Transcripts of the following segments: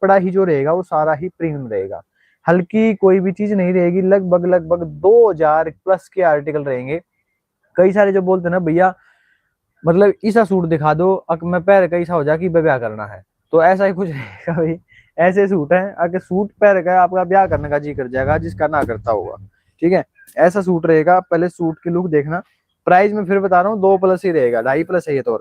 कपड़ा ही जो रहेगा वो सारा ही प्रीमियम रहेगा, हल्की कोई भी चीज नहीं रहेगी। लगभग लगभग 2000 प्लस के आर्टिकल रहेंगे। कई सारे जो बोलते हैं ना भैया मतलब ऐसा सूट दिखा दो अक मैं पैर का ऐसा हो जा कि ब्याह करना है, तो ऐसा ही कुछ रहेगा भाई। ऐसे सूट है अगर सूट पहन का आपका ब्याह करने का जी कर जाएगा जिसका ना करता होगा। ठीक है, ऐसा सूट रहेगा। पहले सूट की लुक देखना। प्राइस में फिर बता रहा हूँ 2+ ही रहेगा, 2.5+ है ये तो।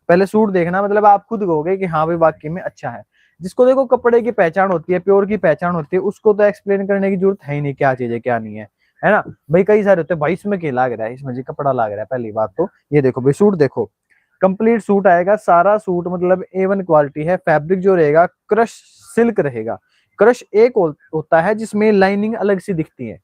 पहले सूट देखना, मतलब आप खुद कहोगे कि हाँ भाई वाकई में अच्छा है। जिसको देखो कपड़े की पहचान होती है, प्योर की पहचान होती है, उसको तो एक्सप्लेन करने की जरूरत है ही नहीं क्या चीज है क्या नहीं है ना। भाई कई सारे होते हैं भाई इसमें क्या लाग रहा है, इसमें जी कपड़ा लाग रहा है। पहली बात तो ये देखो भाई, सूट देखो कंप्लीट सूट आएगा, सारा सूट मतलब A1 क्वालिटी है। फैब्रिक जो रहेगा क्रश सिल्क रहेगा। क्रश एक होता है जिसमें लाइनिंग अलग सी दिखती है,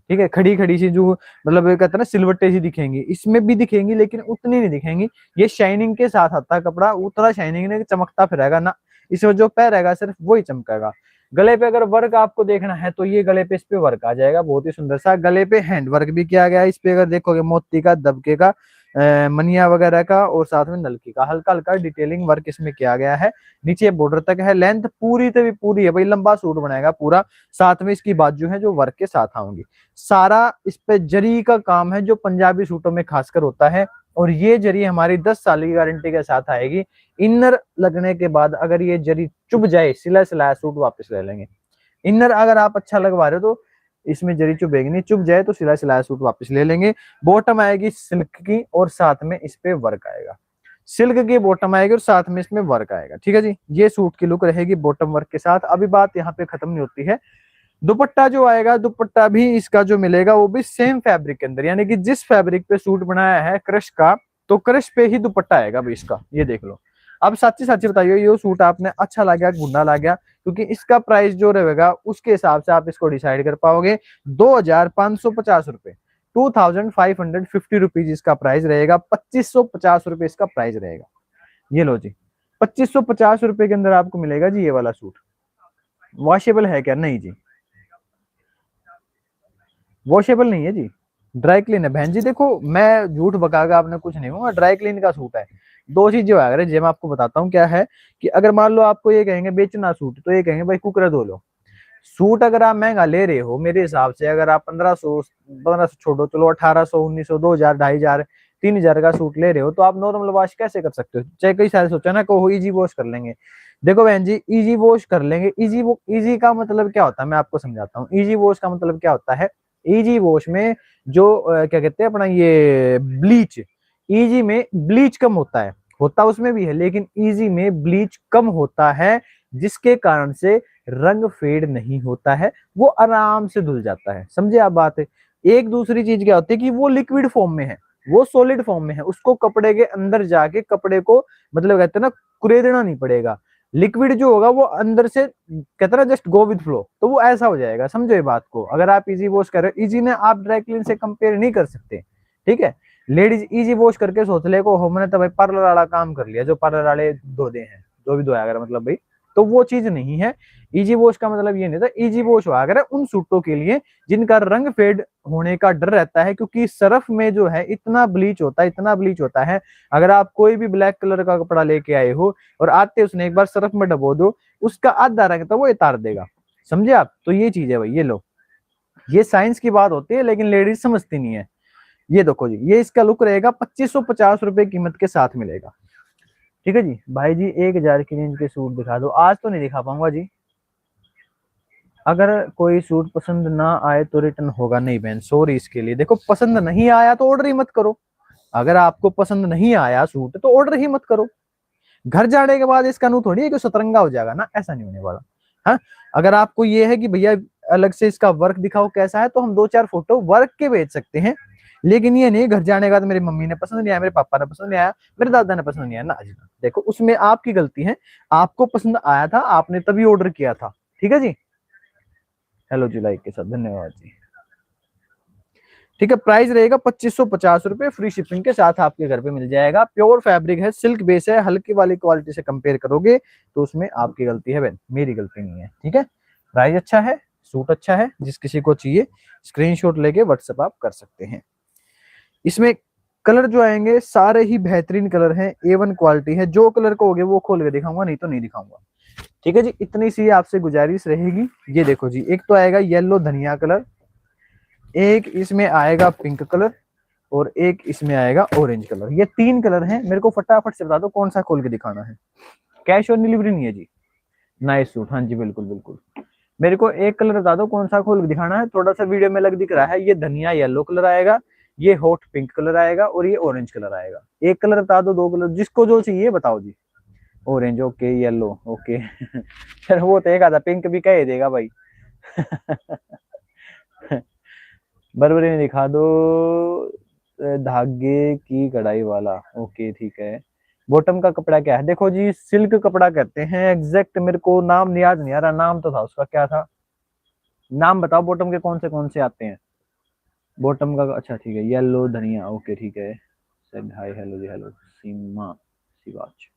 ठीक है, खड़ी खड़ी सी जो मतलब कहते हैं ना सिलवट्टे सी दिखेंगी, इसमें भी दिखेंगी लेकिन उतनी नहीं दिखेंगी। ये शाइनिंग के साथ आता है कपड़ा, उतना शाइनिंग नहीं चमकता फिरेगा ना, इसमें जो पैर रहेगा सिर्फ वही चमकेगा। गले पे अगर वर्क आपको देखना है तो ये गले पे इस पे वर्क आ जाएगा, बहुत ही सुंदर सा। गले पे हैंड वर्क भी किया गया है, इस पे अगर देखोगे मोती का दबके का मनिया वगैरह का और साथ में नलकी का हल्का हल्का डिटेलिंग वर्क इसमें किया गया है। नीचे बॉर्डर तक है, लेंथ पूरी तो भी पूरी है भाई, लंबा सूट बनाएगा पूरा। साथ में इसकी बाजू है जो वर्क के साथ आऊंगी। सारा इस पे जरी का काम है जो पंजाबी सूटों में खासकर होता है, और ये जरी हमारी 10 साल की गारंटी के साथ आएगी। इनर लगने के बाद अगर ये जरी चुभ जाए, सिला सिलाया सूट वापस ले लेंगे। इनर अगर आप अच्छा लगवा रहे हो तो इसमें जरी चुभेगी नहीं, चुभ जाए तो सिला सिलाया सूट वापस ले लेंगे। बॉटम आएगी सिल्क की और साथ में इस पे वर्क आएगा। सिल्क की बॉटम आएगी और साथ में इसमें वर्क आएगा। ठीक है जी, ये सूट की लुक रहेगी बॉटम वर्क के साथ। अभी बात यहाँ पे खत्म नहीं होती है। दुपट्टा जो आएगा, दुपट्टा भी इसका जो मिलेगा वो भी सेम फैब्रिक के अंदर, यानी कि जिस फैब्रिक पे सूट बनाया है क्रश का, तो क्रश पे ही दुपट्टा आएगा भाई इसका। ये देख लो। अब सच्ची सच्ची बताइए ये सूट आपने अच्छा लगा गुंडा लग गया, क्योंकि इसका प्राइस जो रहेगा उसके हिसाब से आप इसको डिसाइड कर पाओगे। 2550 रुपए, 2550 रुपीज इसका प्राइस रहेगा। 2550 रुपए इसका प्राइस रहेगा। ये लो जी, 2550 रुपए के अंदर आपको मिलेगा जी ये वाला सूट। वॉशेबल है क्या? नहीं जी, वॉशेबल नहीं है जी, ड्राई क्लीन है बहन जी। देखो मैं झूठ बकागा आपने कुछ नहीं हुआ, ड्राई क्लीन का सूट है। दो चीज जो है मैं आपको बताता हूँ क्या है, कि अगर मान लो आपको ये कहेंगे बेचना सूट, तो ये कहेंगे भाई कुकरा धो लो। सूट अगर आप महंगा ले रहे हो मेरे हिसाब से, अगर आप 1500 छोड़ो, चलो 1800, 1900, 2000, 2500, 3000 का सूट ले रहे हो, तो आप नॉर्मल वॉश कैसे कर सकते हो? चाहे कई सारे सोचा ना को इजी वॉश कर लेंगे। देखो बहन जी, इजी वॉश कर लेंगे। इजी का मतलब क्या होता है मैं आपको समझाता हूँ। इजी वॉश का मतलब क्या होता है, इजी वॉश में जो क्या कहते हैं अपना ये ब्लीच, इजी में ब्लीच कम होता है, होता उसमें भी है लेकिन इजी में ब्लीच कम होता है, जिसके कारण से रंग फेड नहीं होता है, वो आराम से धुल जाता है। समझे आप बात है? एक दूसरी चीज क्या होती है कि वो लिक्विड फॉर्म में है, वो सॉलिड फॉर्म में है, उसको कपड़े के अंदर जाके कपड़े को मतलब कहते हैं ना कुरेदना नहीं पड़ेगा। लिक्विड जो होगा वो अंदर से कहते हैं ना जस्ट गो विद फ्लो, तो वो ऐसा हो जाएगा। समझो ये बात को। अगर आप इजी वॉश कर रहे हो, इजी ने आप ड्राई क्लीन से कंपेयर नहीं कर सकते। ठीक है, लेडीज इजी वॉश करके सोच ले को हमने तो भाई पार्लर वाला काम कर लिया, जो पार्लर वाले धो दे हैं, जो भी धोया अगर मतलब भाई, तो वो चीज नहीं है। इजी वॉश का मतलब ये नहीं था। इजी वॉश हुआ अगर उन सूटों के लिए जिनका रंग फेड होने का डर रहता है, क्योंकि सरफ में जो है इतना ब्लीच होता है, इतना ब्लीच होता है। अगर आप कोई भी ब्लैक कलर का कपड़ा लेके आए हो और आते उसने एक बार सरफ में डबो दो, उसका आधा रंग तो वो उतार देगा। समझे आप? तो ये चीज है भाई। ये लो, ये साइंस की बात होती है लेकिन लेडीज समझती नहीं है। ये देखो जी, ये इसका लुक रहेगा। 2550 रुपए कीमत के साथ मिलेगा। ठीक है जी भाई जी, 1000 की रेंज के सूट दिखा दो। आज तो नहीं दिखा पाऊंगा जी, अगर कोई सूट पसंद ना आए तो रिटर्न होगा नहीं बहन, सॉरी इसके लिए। देखो पसंद नहीं आया तो ऑर्डर ही मत करो। अगर आपको पसंद नहीं आया सूट तो ऑर्डर ही मत करो। घर जाने के बाद इसका नू थोड़ी है कि सतरंगा हो जाएगा ना, ऐसा नहीं होने वाला। हाँ, अगर आपको ये है कि भैया अलग से इसका वर्क दिखाओ कैसा है, तो हम 2-4 फोटो वर्क के भेज सकते हैं। लेकिन ये नहीं घर जाने के बाद मेरी मम्मी ने पसंद नहीं आया, मेरे पापा ने पसंद नहीं आया, मेरे दादा ने पसंद नहीं आया ना जी। देखो उसमें आपकी गलती है, आपको पसंद आया था, आपने तभी ऑर्डर किया था। ठीक है जी, हेलो जी लाइक के साथ धन्यवाद जी। ठीक है, प्राइस रहेगा 2550 रुपए, फ्री शिपिंग के साथ आपके घर पे मिल जाएगा। प्योर फैब्रिक है, सिल्क बेस है, हल्की वाली क्वालिटी से कंपेयर करोगे तो उसमें आपकी गलती है बहन, मेरी गलती नहीं है। ठीक है, प्राइस अच्छा है, सूट अच्छा है, जिस किसी को चाहिए स्क्रीनशॉट लेके व्हाट्सएप आप कर सकते हैं। इसमें कलर जो आएंगे सारे ही बेहतरीन कलर हैं, A1 क्वालिटी है। जो कलर कहोगे वो खोल के दिखाऊंगा, नहीं तो नहीं दिखाऊंगा। ठीक है जी, इतनी सी आपसे गुजारिश रहेगी। ये देखो जी, एक तो आएगा येलो धनिया कलर, एक इसमें आएगा पिंक कलर, और एक इसमें आएगा ऑरेंज कलर। ये 3 कलर हैं। मेरे को फटाफट से बता दो कौन सा खोल के दिखाना है। कैश ऑन डिलीवरी नहीं है जी। नाइस सूट, हाँ जी बिल्कुल बिल्कुल। मेरे को एक कलर बता दो कौन सा खोल के दिखाना है। थोड़ा सा वीडियो में लग दिख रहा है, ये धनिया येलो कलर आएगा, ये हॉट पिंक कलर आएगा, और ये ऑरेंज कलर आएगा। एक कलर बता दो, 2 कलर, जिसको जो चाहिए बताओ जी। ऑरेंज ओके, येलो ओके फिर वो तो एक आधा पिंक भी कह देगा भाई बर्बरी में दिखा दो, धागे की कढ़ाई वाला, ओके ठीक है। बॉटम का कपड़ा क्या है? देखो जी, सिल्क कपड़ा कहते हैं एग्जैक्ट, मेरे को नाम याद नहीं आ रहा। नाम तो था उसका, क्या था नाम? बताओ बॉटम के कौन से आते हैं बॉटम का। अच्छा ठीक है, येलो धनिया, ओके ठीक है। सेड हाय, हेलो जी, हेलो सीमा शिवाज।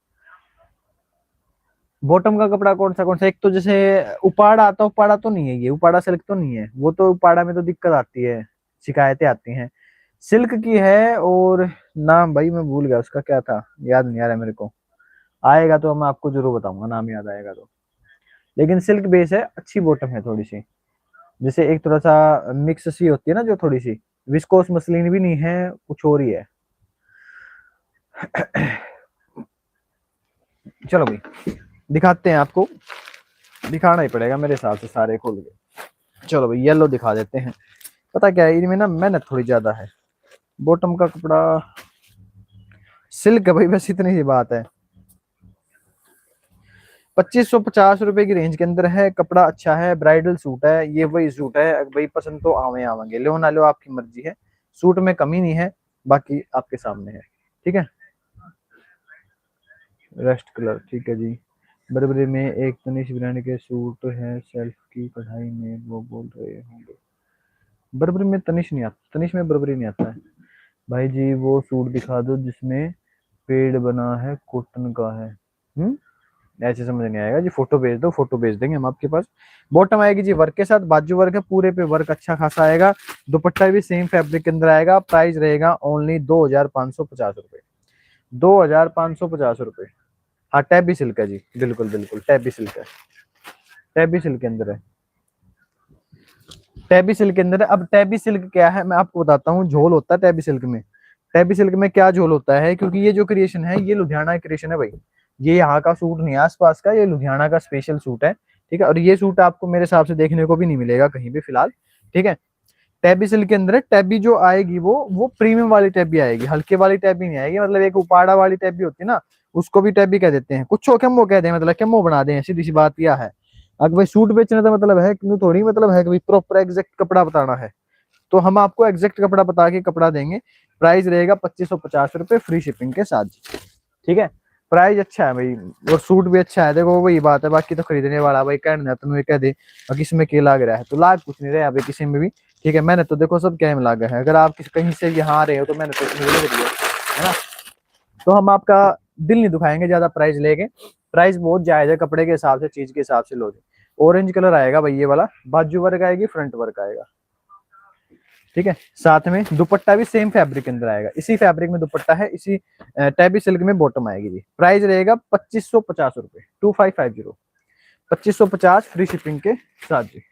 बॉटम का कपड़ा कौन सा? एक तो जैसे उपाड़ा आता, उपाड़ा तो नहीं है ये, उपाड़ा सिल्क तो नहीं है वो, तो उपाड़ा में तो दिक्कत आती है, शिकायतें आती हैं। सिल्क की है, और नाम भाई मैं भूल गया उसका, क्या था, याद नहीं आ रहा मेरे को। आएगा तो मैं आपको जरूर बताऊंगा, नाम याद आएगा तो। लेकिन सिल्क बेस है, अच्छी बॉटम है थोड़ी सी। जैसे एक थोड़ा सा मिक्स सी होती है ना, जो थोड़ी सी विस्कोस मसलिन भी नहीं है, कुछ और ही है चलो भाई दिखाते हैं आपको, दिखाना ही पड़ेगा मेरे हिसाब से सारे खोल के। चलो भाई येलो दिखा देते हैं। पता क्या है, इनमें ना मेहनत थोड़ी ज्यादा है। बॉटम का कपड़ा सिल्क है भाई, बस इतनी सी बात है। 2550 रुपए की रेंज के अंदर है, कपड़ा अच्छा है, ब्राइडल सूट है, ये वही सूट है भाई। पसंद तो आवे आवेंगे, लो ना लो आपकी मर्जी है। सूट में कमी नहीं है, बाकी आपके सामने है। ठीक है, रेस्ट कलर ठीक है जी। बर्बरी में एक तनिष ब्रांड के सूट है, सेल्फ की कढ़ाई में, वो बोल रहे होंगे। बर्बरी में तनिष नहीं आता, तनिष में बर्बरी नहीं आता है भाई जी। वो सूट दिखा दो जिसमें पेड़ बना है, कॉटन का है। ऐसे समझ नहीं आएगा जी, फोटो भेज दो, फोटो भेज देंगे हम आपके पास। बॉटम आएगी जी वर्क के साथ, बाजू वर्क है, पूरे पे वर्क अच्छा खासा आएगा। दुपट्टा भी सेम फैब्रिक के अंदर आएगा। प्राइस रहेगा ओनली 2550 रुपए, 2550 रुपए। हाँ टैबी सिल्क है जी, बिल्कुल बिल्कुल टैबी सिल्क है, टैबी सिल्क के अंदर है, टैबी सिल्क के अंदर है। अब टैबी सिल्क क्या है मैं आपको बताता हूँ। झोल होता है टैबी सिल्क में। टैबी सिल्क में क्या झोल होता है, क्योंकि ये जो क्रिएशन है ये लुधियाना क्रिएशन है भाई। ये यहाँ का सूट नहीं है आसपास का, ये लुधियाना का स्पेशल सूट है। ठीक है, और ये सूट आपको मेरे हिसाब से देखने को भी नहीं मिलेगा कहीं भी फिलहाल। ठीक है, टैबी सिल्क के अंदर है। टैबी जो आएगी वो प्रीमियम वाली टैबी आएगी, हल्के वाली टैबी नहीं आएगी। मतलब एक उपाड़ा वाली टैबी होती है ना, उसको भी टैबी कह देते हैं, कुछ केमो कह दे, मतलब केमो बना दे, सीधी सी बात यह है। अगर भाई सूट बेचने का मतलब है कि थोड़ी मतलब है कि प्रॉपर एग्जैक्ट कपड़ा बताना है, तो हम आपको एग्जैक्ट कपड़ा बता के कपड़ा देंगे। प्राइस रहेगा 2550 रुपए, फ्री शिपिंग के साथ। ठीक है, प्राइस अच्छा है भाई, और सूट भी अच्छा है। देखो वही बात है, बाकी तो खरीदने वाला भाई कहना तुम्हें कह दे इसमें क्या लाग रहा है, तो लाग कुछ नहीं रहा भाई किसी में भी। ठीक है, मैंने तो देखो सब क्या में लागा है। अगर आप कहीं से यहाँ आ रहे हो तो मैंने तो इतनी लग रही है ना। तो हम आपका दिल नहीं दुखाएंगे ज्यादा प्राइस लेके। प्राइस बहुत जायज है, कपड़े के हिसाब से, चीज के हिसाब से लो। ऑरेंज कलर आएगा भाई ये वाला, बाजू वर्क आएगी, फ्रंट वर्क आएगा। ठीक है, साथ में दुपट्टा भी सेम फैब्रिक के अंदर आएगा, इसी फैब्रिक में दुपट्टा है, इसी टैबी सिल्क में बॉटम आएगी जी। प्राइस रहेगा 2550 रुपए, 2550, 2550 फ्री शिपिंग के साथ जी।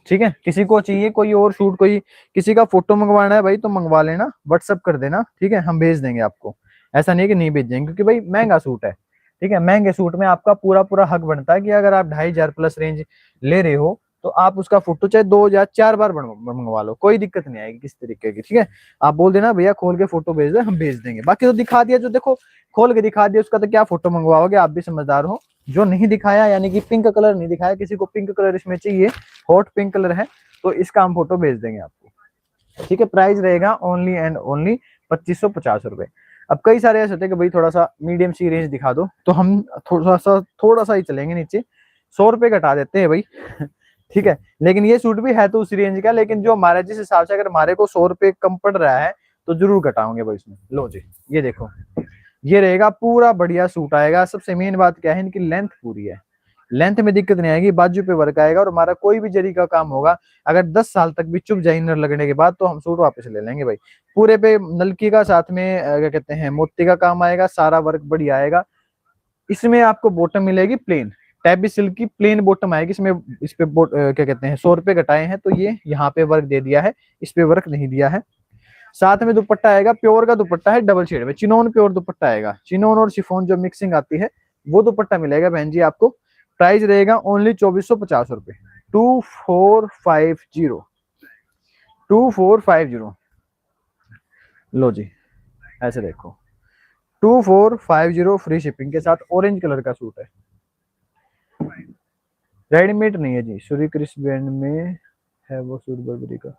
ठीक है, किसी को चाहिए कोई और सूट, कोई किसी का फोटो मंगवाना है भाई तो मंगवा लेना, व्हाट्सअप कर देना। ठीक है, हम भेज देंगे आपको। ऐसा नहीं है कि नहीं भेजेंगे, क्योंकि भाई महंगा सूट है। ठीक है, महंगे सूट में आपका पूरा पूरा हक बनता है कि अगर आप 2500 प्लस रेंज ले रहे हो तो आप उसका फोटो चाहे 2 या 4 बार मंगवा लो, कोई दिक्कत नहीं आएगी किस तरीके की। ठीक है, आप बोल देना भैया खोल के फोटो भेज दे, हम भेज देंगे। बाकी तो दिखा दिया, जो देखो खोल के दिखा दिया उसका तो क्या फोटो मंगवाओगे, आप भी समझदार हो। जो नहीं दिखाया, यानी कि पिंक कलर नहीं दिखाया, किसी को पिंक कलर इसमें चाहिए, हॉट पिंक कलर है, तो इसका हम फोटो भेज देंगे आपको। ठीक है, प्राइस रहेगा ओनली एंड ओनली 2550 रुपए। अब कई सारे ऐसे होते हैं कि भाई थोड़ा सा मीडियम सी रेंज दिखा दो, तो हम थोड़ा सा ही चलेंगे नीचे, 100 रुपए घटा देते हैं भाई ठीक है, लेकिन ये सूट भी है तो उसी रेंज का, लेकिन जो हमारे जिस हिसाब से अगर हमारे को 100 रुपए कम पड़ रहा है तो जरूर घटाओगे भाई इसमें। लो जी, ये देखो, ये रहेगा पूरा बढ़िया सूट आएगा। सबसे मेन बात क्या है, इनकी लेंथ पूरी है, लेंथ में दिक्कत नहीं आएगी। बाजू पे वर्क आएगा, और हमारा कोई भी जरी का काम होगा, अगर 10 साल तक भी चुप जाए इनर लगने के बाद, तो हम सूट वापस ले लेंगे भाई। पूरे पे नलकी का साथ में क्या कहते हैं मोती का काम आएगा, सारा वर्क बढ़िया आएगा। इसमें आपको बॉटम मिलेगी प्लेन, टैबी सिल्क की प्लेन बॉटम आएगी। इसमें इस पे क्या कहते हैं 100 रुपए घटाए हैं, तो ये यहाँ पे वर्क दे दिया है, इस पे वर्क नहीं दिया है। साथ में दुपट्टा आएगा, प्योर का दुपट्टा है, डबल शेड में चिनोन प्योर दुपट्टा आएगा। चिनोन और शिफॉन जो मिक्सिंग आती है वो दुपट्टा मिलेगा बहन जी आपको। प्राइस रहेगा ओनली 2450 रुपए। 2450, 2450। लो जी, ऐसे देखो 2450 फ्री शिपिंग के साथ। ऑरेंज कलर का सूट है, रेडीमेड नहीं है जी, सूर्य क्रिश ब्रांड में है वो सूट बर्बरी का।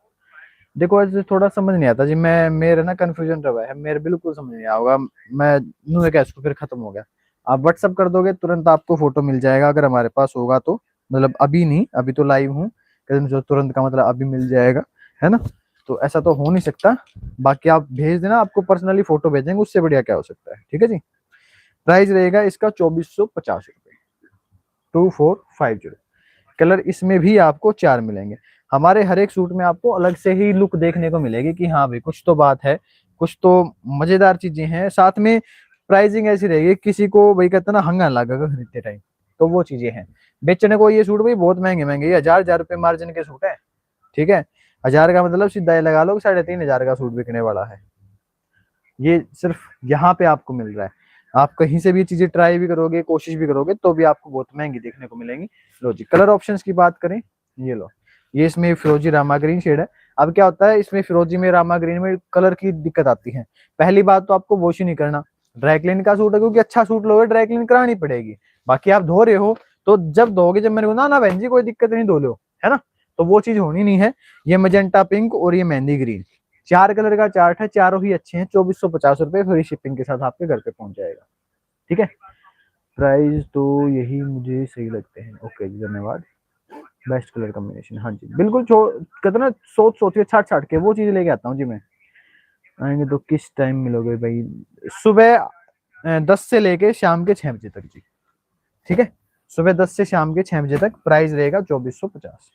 देखो ऐसे थोड़ा समझ नहीं आता जी, मैं मेरे ना कंफ्यूजन रहा है, मेरे बिल्कुल समझ नहीं आएगा। मैं नू एक इसको फिर खत्म हो गया। आप व्हाट्सअप कर दोगे तुरंत आपको फोटो मिल जाएगा, अगर हमारे पास होगा तो। मतलब अभी नहीं, अभी तो लाइव हूँ, जो तुरंत का मतलब अभी मिल जाएगा, है ना। तो ऐसा तो हो नहीं सकता। बाकी आप भेज देना, आपको पर्सनली फोटो भेजेंगे, उससे बढ़िया क्या हो सकता है। ठीक है जी। प्राइस रहेगा इसका 2450 रुपए, 2450। कलर इसमें भी आपको 4 मिलेंगे। हमारे हर एक सूट में आपको अलग से ही लुक देखने को मिलेगी कि हाँ भाई कुछ तो बात है, कुछ तो मजेदार चीजें हैं। साथ में प्राइसिंग ऐसी रहेगी, किसी को भाई कहते ना हंगा लगेगा खरीदते टाइम, तो वो चीजें हैं। बेचने को ये सूट भाई बहुत महंगे महंगे, 1000 रुपए मार्जिन के सूट है। ठीक है, 1000 का मतलब सीधा ही लगा लो 3500 का सूट बिकने वाला है। ये सिर्फ यहाँ पे आपको मिल रहा है। आप कहीं से भी चीजें ट्राई भी करोगे, कोशिश भी करोगे, तो भी आपको बहुत महंगी देखने को मिलेंगी। लो जी, कलर ऑप्शंस की बात करें, ये लो, ये इसमें फिरोजी रामा ग्रीन शेड है। अब क्या होता है, इसमें फिरोजी में रामा ग्रीन में कलर की दिक्कत आती है। पहली बात तो आपको वॉश ही नहीं करना, ड्राई क्लीन का सूट है, क्योंकि अच्छा सूट लोगे ड्राई क्लीन करानी पड़ेगी। बाकी आप धो रहे हो तो जब धोगे, जब मैंने बोला ना बहन जी कोई दिक्कत नहीं, धो लो, है ना, तो वो चीज होनी नहीं है। ये मजेंटा पिंक और ये मेहंदी ग्रीन, 4 कलर का चार्ट है, चारों ही अच्छे हैं। 2450 रुपए फ्री शिपिंग के साथ आपके घर पे पहुंच जाएगा। ठीक है, प्राइस तो यही मुझे सही लगते हैं। ओके जी, धन्यवाद। बेस्ट कलर कॉम्बिनेशन, हाँ जी बिल्कुल। कहते ना सोच सोच के छाट छाट के वो चीज लेके आता हूँ जी मैं। आएंगे तो किस टाइम मिलोगे भाई? सुबह 10 से लेके शाम के 6 बजे तक जी। ठीक है, सुबह 10 से शाम के 6 बजे तक। प्राइस रहेगा 2450।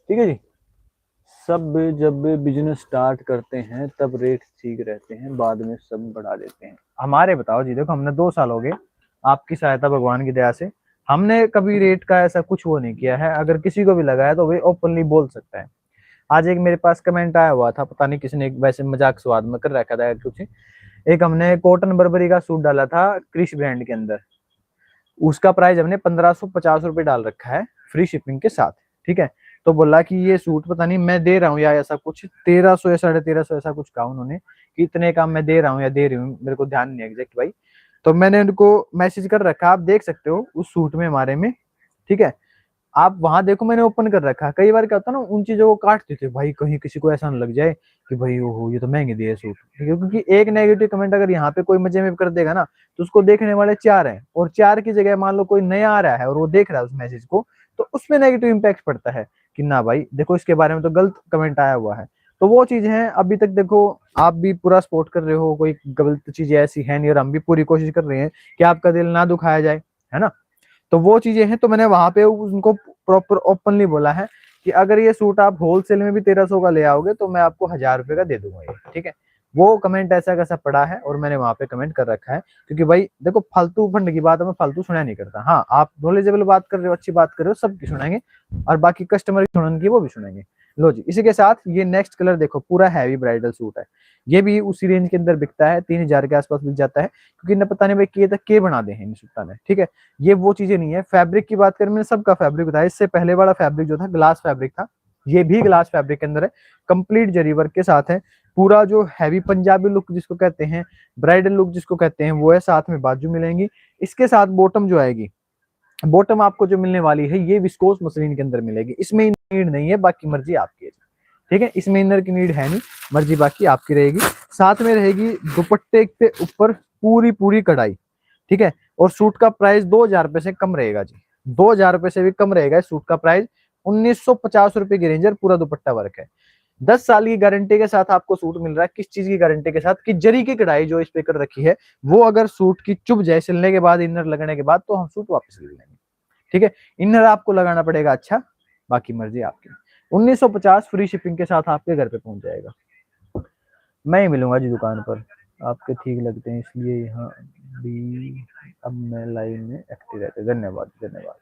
ठीक है जी। सब जब बिजनेस स्टार्ट करते हैं तब रेट ठीक रहते हैं, बाद में सब बढ़ा देते हैं। हमारे बताओ जी, देखो हमने 2 साल हो गए, आपकी सहायता भगवान की दया से हमने कभी रेट का ऐसा कुछ वो नहीं किया है। अगर किसी को भी लगाया तो वही ओपनली बोल सकता है। आज एक मेरे पास कमेंट आया हुआ था, पता नहीं किसने, वैसे मजाक स्वाद में कर रखा था कुछ। एक हमने कॉटन बर्बरी का सूट डाला था क्रिश ब्रांड के अंदर, उसका प्राइस हमने 1550 रुपए डाल रखा है फ्री शिपिंग के साथ। ठीक है, तो बोला कि ये सूट पता नहीं मैं दे रहा हूँ या ऐसा कुछ 1300 या 1350 ऐसा कुछ कहा उन्होंने, कि इतने का मैं दे रहा हूँ या दे रही हूँ, मेरे को ध्यान नहीं एग्जैक्ट भाई। तो मैंने उनको मैसेज कर रखा, आप देख सकते हो उस सूट में हमारे में। ठीक है, आप वहां देखो, मैंने ओपन कर रखा है। कई बार क्या होता है ना, उन चीजों को काटते थे भाई, कहीं किसी को ऐसा ना लग जाए कि भाई ओहो ये तो महंगे दिए सूट। क्योंकि एक नेगेटिव कमेंट अगर यहाँ पे कोई मजे में कर देगा ना, तो उसको देखने वाले 4 हैं, और 4 की जगह मान लो कोई नया आ रहा है और वो देख रहा है उस मैसेज को, तो उसमें नेगेटिव इम्पैक्ट पड़ता है कि ना भाई देखो इसके बारे में तो गलत कमेंट आया हुआ है। तो वो चीज है, अभी तक देखो आप भी पूरा सपोर्ट कर रहे हो, कोई गलत चीज ऐसी है नहीं, और हम भी पूरी कोशिश कर रहे हैं कि आपका दिल ना दुखाया जाए, है ना। तो वो चीजें हैं, तो मैंने वहां पे उनको प्रॉपर ओपनली बोला है कि अगर ये सूट आप होलसेल में भी 1300 का ले आओगे तो मैं आपको 1000 रुपए का दे दूंगा ये। ठीक है, वो कमेंट ऐसा कैसा पड़ा है और मैंने वहां पे कमेंट कर रखा है, क्योंकि भाई देखो फालतू फंड की बात है, मैं फालतू सुना नहीं करता। हाँ, आप नॉलेजेबल बात कर रहे हो, अच्छी बात कर रहे हो, सबकी सुनेंगे, और बाकी कस्टमर की सुनने की वो भी सुनेंगे। लो जी, इसी के साथ ये नेक्स्ट कलर देखो, पूरा हैवी ब्राइडल सूट है। ये भी उसी रेंज के अंदर बिकता है, 3000 के आसपास बिक जाता है, क्योंकि न पता नहीं भाई के तक के बना दे हैं इन सूटा ने। ठीक है, ये वो चीजें नहीं है। फैब्रिक की बात करें, मैंने सबका फैब्रिक बताया। इससे पहले वाला फैब्रिक जो था ग्लास फैब्रिक था, ये भी ग्लास फैब्रिक के अंदर है, कंप्लीट जरी वर्क के साथ है। पूरा जो हैवी पंजाबी लुक जिसको कहते हैं, ब्राइडल लुक जिसको कहते हैं, वो है। साथ में बाजू मिलेंगी, इसके साथ बॉटम जो आएगी, बॉटम आपको जो मिलने वाली है ये विस्कोस मसलिन के अंदर मिलेगी। इसमें नीड नहीं है, बाकी मर्जी आपकी है। ठीक है, इसमें इनर की नीड है नहीं, मर्जी बाकी आपकी रहेगी। साथ में रहेगी दुपट्टे के ऊपर पूरी पूरी कढ़ाई। ठीक है, और सूट का प्राइस 2000 रुपए से कम रहेगा जी, 2000 रुपए से भी कम रहेगा। सूट का प्राइस 1950 रुपए की रेंज है, पूरा दुपट्टा वर्क है। 10 साल की गारंटी के साथ आपको सूट मिल रहा है। किस चीज की गारंटी के साथ? कि जरी की कढ़ाई जो इस पे कर रखी है, वो अगर सूट की चुभ जाए सिलने के बाद, इनर लगने के बाद, तो हम सूट वापस ले लेंगे। ठीक है, इनर आपको लगाना पड़ेगा अच्छा, बाकी मर्जी आपकी। 1950 फ्री शिपिंग के साथ आपके घर पे पहुंच जाएगा। मैं ही मिलूंगा जी दुकान पर। आपके ठीक लगते हैं इसलिए यहाँ भी अब मैं लाइव में एक्टिव रहते। धन्यवाद धन्यवाद।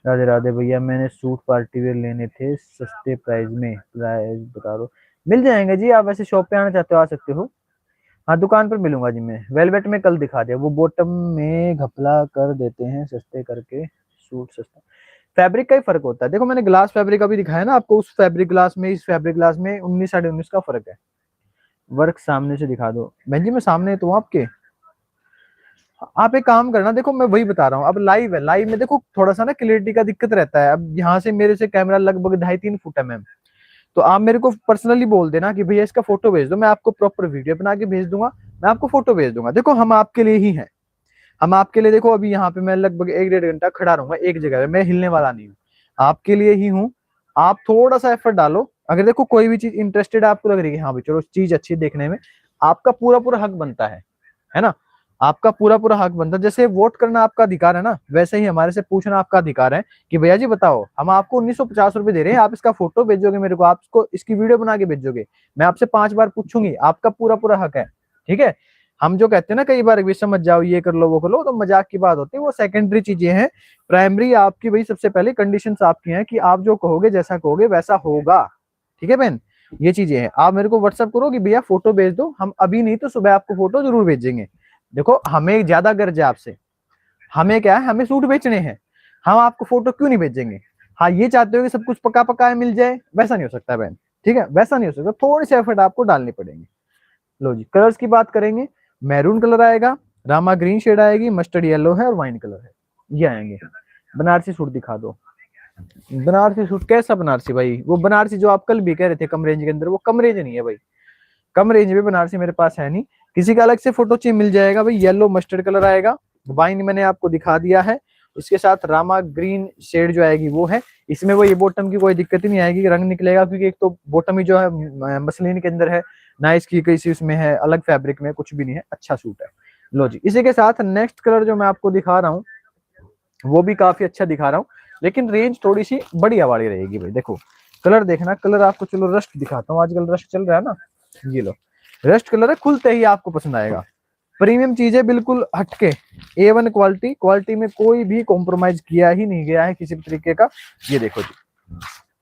राधे राधे भैया, मैंने सूट पार्टी वेयर लेने थे सस्ते प्राइस में, प्राइस बता दो। मिल जाएंगे जी, आप वैसे शॉप पे आना चाहते हो आ सकते हो। हाँ दुकान पर मिलूंगा जी मैं। वेलवेट में कल दिखा दिया, वो बॉटम में घपला कर देते हैं सस्ते करके, सूट सस्ता। फैब्रिक का ही फर्क होता है। देखो मैंने ग्लास फैब्रिक अभी दिखाया ना आपको, उस फैब्रिक ग्लास में इस फैब्रिक ग्लास में 19 साढ़े 19 का फर्क है। वर्क सामने से दिखा दो बहन जी, मैं सामने तो हूँ आपके। आप एक काम करना, देखो मैं वही बता रहा हूँ, अब लाइव है, लाइव में देखो थोड़ा सा ना क्लियरिटी का दिक्कत रहता है। अब यहाँ से मेरे से कैमरा लगभग 2.5-3 फुट है मैम, तो आप मेरे को पर्सनली बोल देना कि भैया इसका फोटो भेज दो, मैं आपको प्रॉपर वीडियो बना के भेज दूंगा, मैं आपको फोटो भेज दूंगा। देखो हम आपके लिए ही हैं, हम आपके लिए। देखो अभी यहाँ पे मैं लगभग 1-1.5 घंटा खड़ा रहूंगा एक जगह पे, मैं हिलने वाला नहीं हूँ, आपके लिए ही हूँ। आप थोड़ा सा एफर्ट डालो। अगर देखो कोई भी चीज इंटरेस्टेड आपको लग रही है, हाँ भाई चलो चीज अच्छी है देखने में, आपका पूरा पूरा हक बनता है ना। आपका पूरा पूरा हक बनता है। जैसे वोट करना आपका अधिकार है ना, वैसे ही हमारे से पूछना आपका अधिकार है कि भैया जी बताओ, हम आपको 1950 रुपए दे रहे हैं, आप इसका फोटो भेजोगे मेरे को, आप इसको इसकी वीडियो बना के भेजोगे, मैं आपसे 5 बार पूछूंगी, आपका पूरा पूरा हक है। ठीक है। हम जो कहते हैं ना कई बार, विषम मत जाओ, ये कर लो वो कर लो, तो मजाक की बात होती है, वो सेकेंडरी चीजें हैं। प्राइमरी आपकी भाई सबसे पहले कंडीशंस आपकी हैं कि आप जो कहोगे जैसा कहोगे वैसा होगा। ठीक है बहन, ये चीजें हैं। आप मेरे को व्हाट्सअप करो कि भैया फोटो भेज दो, हम अभी नहीं तो सुबह आपको फोटो जरूर भेजेंगे। देखो हमें ज्यादा गर्ज है आपसे, हमें क्या है, हमें सूट बेचने हैं, हम आपको फोटो क्यों नहीं भेजेंगे। हाँ ये चाहते हो कि सब कुछ पका पकाया मिल जाए, वैसा नहीं हो सकता बहन। ठीक है, वैसा नहीं हो सकता, थोड़ी सी एफर्ट आपको डालनी पड़ेंगे। लो जी, कलर्स की बात करेंगे, मैरून कलर आएगा, रामा ग्रीन शेड आएगी, मस्टर्ड येलो है और वाइन कलर है, ये आएंगे। बनारसी सूट दिखा दो। बनारसी सूट कैसा बनारसी भाई, वो बनारसी जो आप कल भी कह रहे थे कम रेंज के अंदर, वो कम रेंज नहीं है भाई, कम रेंज में बनारसी मेरे पास है नहीं। किसी का अलग से फोटो चाहिए मिल जाएगा भाई। येलो मस्टर्ड कलर आएगा, वाइन मैंने आपको दिखा दिया है, इसके साथ रामा ग्रीन शेड जो आएगी वो है। इसमें वो ये बॉटम की कोई दिक्कत ही नहीं आएगी, रंग निकलेगा, क्योंकि एक तो बॉटम ही जो है मसलिन के अंदर है ना, इसकी किसी उसमें है अलग फैब्रिक में कुछ भी नहीं है, अच्छा सूट है। लो जी, इसी के साथ नेक्स्ट कलर जो मैं आपको दिखा रहा हूँ वो भी काफी अच्छा दिखा रहा हूँ, लेकिन रेंज थोड़ी सी बड़ी वाली रहेगी भाई। देखो कलर देखना, कलर आपको चलो रस्ट दिखाता हूँ, आजकल रस्ट चल रहा है ना, ये लो रस्ट कलर है, खुलते ही आपको पसंद आएगा। प्रीमियम चीज है, बिल्कुल हटके, A1 क्वालिटी, क्वालिटी में कोई भी कॉम्प्रोमाइज किया ही नहीं गया है किसी भी तरीके का। ये देखो जी,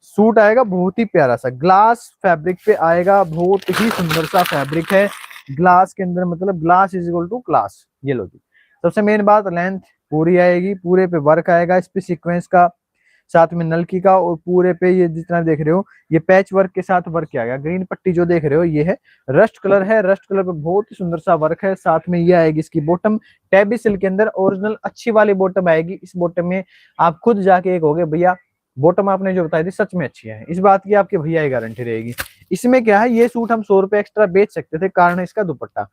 सूट आएगा बहुत ही प्यारा सा, ग्लास फैब्रिक पे आएगा, बहुत ही सुंदर सा फैब्रिक है, ग्लास के अंदर, मतलब glass is equal to class. ये लो जी, सबसे मेन बात, लेंथ पूरी आएगी, पूरे पे वर्क आएगा, इस पे सीक्वेंस का, साथ में नलकी का, और पूरे पे ये जितना देख रहे हो ये पैच वर्क के साथ वर्क किया गया। ग्रीन पट्टी जो देख रहे हो ये है रस्ट कलर है, रस्ट कलर पे बहुत ही सुंदर सा वर्क है। साथ में ये आएगी इसकी बॉटम, टैबी सिल्क के अंदर ओरिजिनल अच्छी वाली बॉटम आएगी। इस बॉटम में आप खुद जाके एक होगे भैया बॉटम आपने जो बताई थी सच में अच्छी है, इस बात की आपकी भैया ही गारंटी रहेगी। इसमें क्या है, ये सूट हम 100 रुपए एक्स्ट्रा बेच सकते थे, कारण इसका दुपट्टा,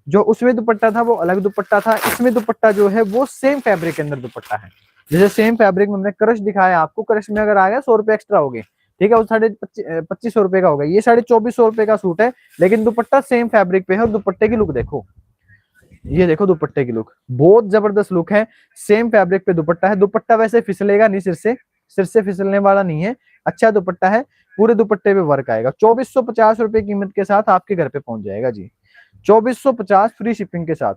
जो उसमें दुपट्टा था वो अलग दुपट्टा था, इसमें दुपट्टा जो है वो सेम फैब्रिक के अंदर दुपट्टा है। जैसे सेम फैब्रिक में हमने क्रश दिखाया आपको, क्रश में अगर आ गया 100 रुपए एक्स्ट्रा हो गए, ठीक है, वो 2500 रुपए का हो गया, ये 2450 रुपए का सूट है, लेकिन दुपट्टा सेम फैब्रिक पे है। और दुपट्टे की लुक देखो, ये देखो दुपट्टे की लुक, बहुत जबरदस्त लुक है, सेम फैब्रिक पे दुपट्टा है। दुपट्टा वैसे फिसलेगा नहीं, सिर से फिसलने वाला नहीं है, अच्छा दुपट्टा है, पूरे दुपट्टे पे वर्क आएगा। 2450 रुपए कीमत के साथ आपके घर पे पहुंच जाएगा जी, 2450 फ्री शिपिंग के साथ।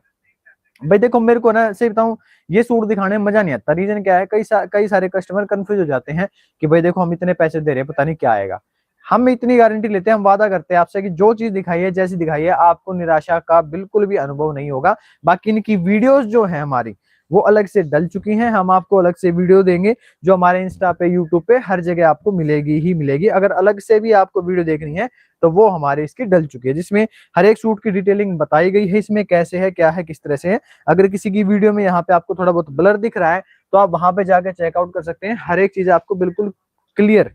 भाई देखो मेरे को ना सही बताऊं, ये सूट दिखाने में मजा नहीं आता। रीजन क्या है, कई सारे कस्टमर कंफ्यूज हो जाते हैं कि भाई देखो हम इतने पैसे दे रहे हैं, पता नहीं क्या आएगा। हम इतनी गारंटी लेते हैं, हम वादा करते हैं आपसे कि जो चीज दिखाई है, जैसी दिखाई है, आपको निराशा का बिल्कुल भी अनुभव नहीं होगा। बाकी इनकी वीडियोस जो है हमारी, वो अलग से डल चुकी हैं, हम आपको अलग से वीडियो देंगे, जो हमारे इंस्टा पे, यूट्यूब पे, हर जगह आपको मिलेगी ही मिलेगी। अगर अलग से भी आपको वीडियो देखनी है तो वो हमारे इसकी डल चुकी है, जिसमें हर एक सूट की डिटेलिंग बताई गई है, इसमें कैसे है, क्या है, किस तरह से है। अगर किसी की वीडियो में यहाँ पे आपको थोड़ा बहुत ब्लर दिख रहा है, तो आप वहां पे जाकर चेकआउट कर सकते हैं, हर एक चीज आपको बिल्कुल क्लियर,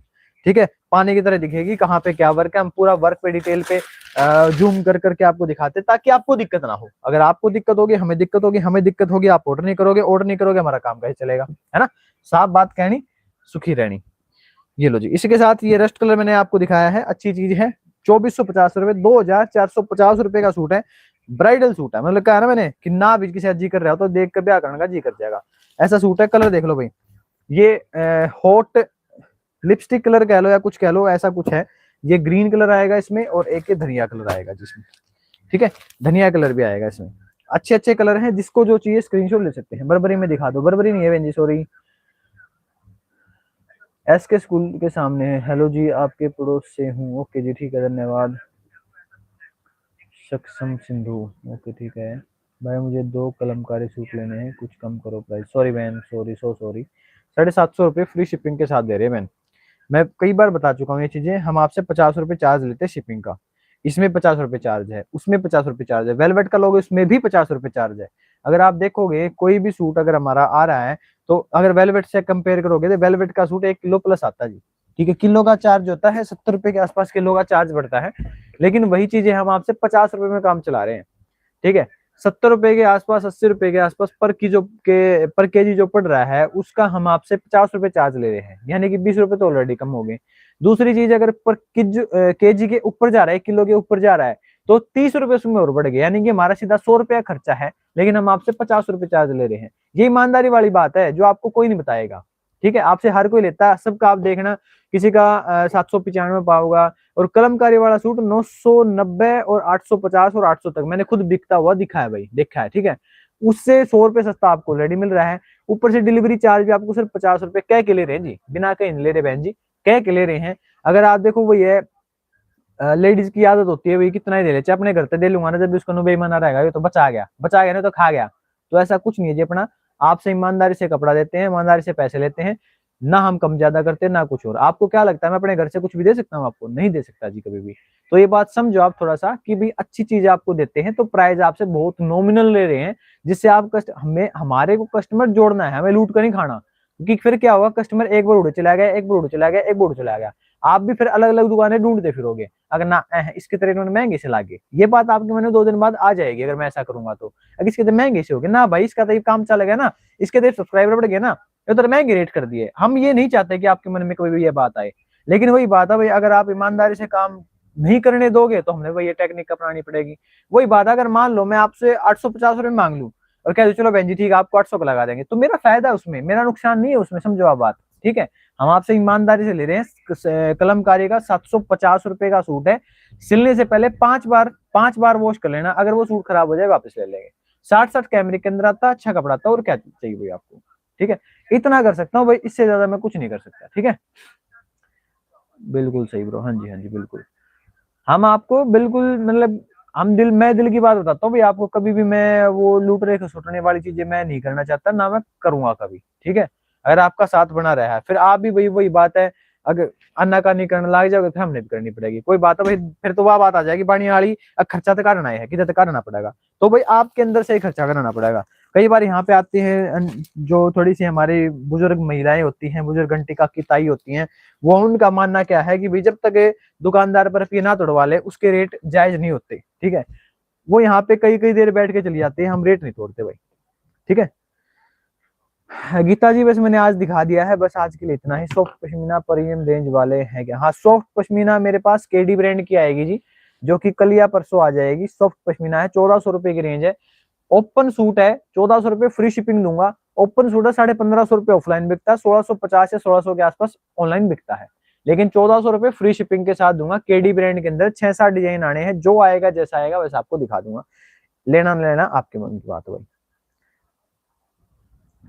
ठीक है, पानी की तरह दिखेगी, कहाँ पे क्या वर्क है। हम पूरा वर्क पे डिटेल पे जूम कर करके आपको दिखाते हैं, ताकि आपको दिक्कत ना हो। अगर आपको दिक्कत होगी, हमें दिक्कत होगी, हमें दिक्कत होगी, आप ऑर्डर नहीं करोगे, ऑर्डर नहीं करोगे, हमारा काम कैसे चलेगा, है ना। साफ बात कहनी, सुखी रहनी। ये लो जी, इसके साथ ये रस्ट कलर मैंने आपको दिखाया है, अच्छी चीज है। 2450 रुपए, 2450 रुपए का सूट है, ब्राइडल सूट है, मतलब कहा ना मैंने कि ना भी किसी जी कर रहा हो तो देख कर ब्याह करने का जी कर जाएगा, ऐसा सूट है। कलर देख लो भाई, ये हॉट लिपस्टिक कलर कह लो या कुछ कह लो, ऐसा कुछ है। ये ग्रीन कलर आएगा इसमें, और एक ये धनिया कलर आएगा जिसमें, ठीक है। धनिया कलर भी आएगा इसमें, अच्छे अच्छे कलर हैं, जिसको जो चाहिए स्क्रीनशॉट ले सकते हैं। बर्बरी में दिखा दो, बर्बरी नहीं है बहन जी, सॉरी। एस के स्कूल के सामने है। हेलो जी, आपके पड़ोस से हूँ। ओके जी, ठीक है, धन्यवाद। सक्षम सिंधु, ओके ठीक है भाई, मुझे 2 कलमकारी सूट लेने हैं, कुछ कम करो प्राइस। सॉरी बहन, सॉरी, सो सॉरी। 750 रुपये फ्री शिपिंग के साथ दे रहे हैं बहन। मैं कई बार बता चुका हूँ ये चीजें, हम आपसे 50 रुपये चार्ज लेते हैं शिपिंग का। इसमें 50 रुपये चार्ज है, उसमें 50 रुपये चार्ज है, वेलवेट का लोगे उसमें भी 50 रुपये चार्ज है। अगर आप देखोगे कोई भी सूट अगर हमारा आ रहा है, तो अगर वेलवेट से कंपेयर करोगे तो वेलवेट का सूट 1 किलो प्लस आता है जी। ठीक है, किलो का चार्ज होता है 70 रुपये के आसपास, किलो का चार्ज बढ़ता है। लेकिन वही चीजें हम आपसे 50 रुपये में काम चला रहे हैं। ठीक है, 70 रुपए के आसपास, 80 रुपए के आसपास पर केजी जो पड़ रहा है, उसका हम आपसे 50 रुपए चार्ज ले रहे हैं, यानी कि 20 रुपए तो ऑलरेडी कम हो गए। दूसरी चीज, अगर पर केजी के ऊपर जा रहा है, किलो के ऊपर जा रहा है, तो 30 रुपए उसमें और बढ़ गए, यानी कि हमारा सीधा 100 रुपया खर्चा है, लेकिन हम आपसे 50 रुपए चार्ज ले रहे हैं। ये ईमानदारी वाली बात है, जो आपको कोई नहीं बताएगा। ठीक है, आपसे हर कोई लेता है, सबका आप देखना, किसी का 795 पाओगा, और कलमकारी वाला सूट 990 और 850 और 800 तक मैंने खुद बिकता हुआ दिखा है भाई, देखा है। ठीक है, उससे 100 रुपए सस्ता आपको ऑलरेडी मिल रहा है। ऊपर से डिलीवरी चार्ज भी आपको सिर्फ 50 रुपए कह के ले रहे हैं जी, बिना कहीं नहीं ले रहे बहन जी, कह के ले रहे हैं। अगर आप देखो, वही है, लेडीज की आदत होती है भाई, कितना ही दे ले, चाहे अपने घर पे दे लूंगा ना, जब भी उसको बेईमाना रहेगा, ये तो बचा गया, बचा गया, नहीं तो खा गया। तो ऐसा कुछ नहीं है जी, अपना आपसे ईमानदारी से कपड़ा देते हैं, ईमानदारी से पैसे लेते हैं, ना हम कम ज्यादा करते हैं ना कुछ और। आपको क्या लगता है मैं अपने घर से कुछ भी दे सकता हूँ? आपको नहीं दे सकता जी कभी भी। तो ये बात समझो आप थोड़ा सा, कि भाई अच्छी चीज आपको देते हैं तो प्राइस आपसे बहुत नॉमिनल ले रहे हैं, जिससे आप हमें, हमारे को कस्टमर जोड़ना है, हमें लूट कर नहीं खाना। क्योंकि फिर क्या होगा, कस्टमर एक बार उड़ चला गया, एक बार उड़ चला गया, एक बार उड़ चला गया, आप भी फिर अलग अलग दुकानें ढूंढते फिरोगे, अगर ना इसके तरह इन्होंने महंगे से लागे। ये बात आपके मन में 2 दिन बाद आ जाएगी, अगर मैं ऐसा करूंगा तो। अगर इसके तो महंगे से हो गए ना भाई, इसका तो काम चला गया ना, इसके तो सब्सक्राइबर बढ़ गए ना, ये तो महंगे रेट कर दिए। हम ये नहीं चाहते कि आपके मन में कभी भी ये बात आए, लेकिन वही बात है भाई, अगर आप ईमानदारी से काम नहीं करने दोगे तो हमें वही टेक्निक अपनानी पड़ेगी। वही बात, अगर मान लो मैं आपसे 850 रुपये मांग लूं और कह दो चलो बहन जी ठीक है आपको 800 का लगा देंगे, तो मेरा फायदा है उसमें, मेरा नुकसान नहीं है उसमें, समझो आप बात। ठीक है, हम आपसे ईमानदारी से ले रहे हैं। कलमकारी का 750 रुपए का सूट है, सिलने से पहले 5 बार वॉश कर लेना, अगर वो सूट खराब हो जाए वापस ले लेंगे। 60 कैमरे के अंदर आता, अच्छा कपड़ा आता, और क्या चाहिए भाई आपको? ठीक है, इतना कर सकता हूँ भाई, इससे ज्यादा मैं कुछ नहीं कर सकता। ठीक है, बिल्कुल सही ब्रो, हाँ जी हाँ जी बिल्कुल। हम आपको बिल्कुल, मतलब मैं दिल की बात बताता हूँ भाई आपको, कभी भी मैं वो लूट रहे खसोटने वाली चीजें मैं नहीं करना चाहता, ना मैं करूंगा कभी। ठीक है, अगर आपका साथ बना रहा है, फिर आप भी वही वही बात है, अगर अन्नाकानी करने लग जाओगे फिर हमने भी करनी पड़ेगी, कोई बात है भाई, फिर तो वह बात आ जाएगी बाणी वाली, खर्चा तो करना है, किधर तो करना पड़ेगा, तो भाई आपके अंदर से ही खर्चा करना पड़ेगा। कई बार यहाँ पे आती है जो थोड़ी सी हमारी बुजुर्ग महिलाएं होती हैं, बुजुर्ग घंटी का की ताई होती हैं, वो उनका मानना क्या है कि भाई जब तक दुकानदार पर रुपये ना तोड़वा ले उसके रेट जायज नहीं होते। ठीक है, वो यहाँ पे कई कई देर बैठ के चली जाती है, हम रेट नहीं तोड़ते भाई। ठीक है, गीता जी बस मैंने आज दिखा दिया है, बस आज के लिए इतना ही। सॉफ्ट पश्मीना प्रीमियम रेंज वाले हैं क्या? हाँ, सॉफ्ट पश्मीना मेरे पास केडी ब्रांड की आएगी जी, जो कि कल या परसों आ जाएगी। सॉफ्ट पश्मीना है, 1400 रुपए की रेंज है। ओपन सूट है 1400 रुपए, फ्री शिपिंग दूंगा। ओपन सूट है 1550 रुपए ऑफलाइन बिकता है, 1650 या 1600 के आसपास ऑनलाइन बिकता है, लेकिन 1400 रुपए फ्री शिपिंग के साथ दूंगा। केडी ब्रांड के अंदर 6-7 डिजाइन आने हैं, जो आएगा जैसा आएगा वैसा आपको दिखा दूंगा, लेना ना लेना आपके मन की बात है भाई।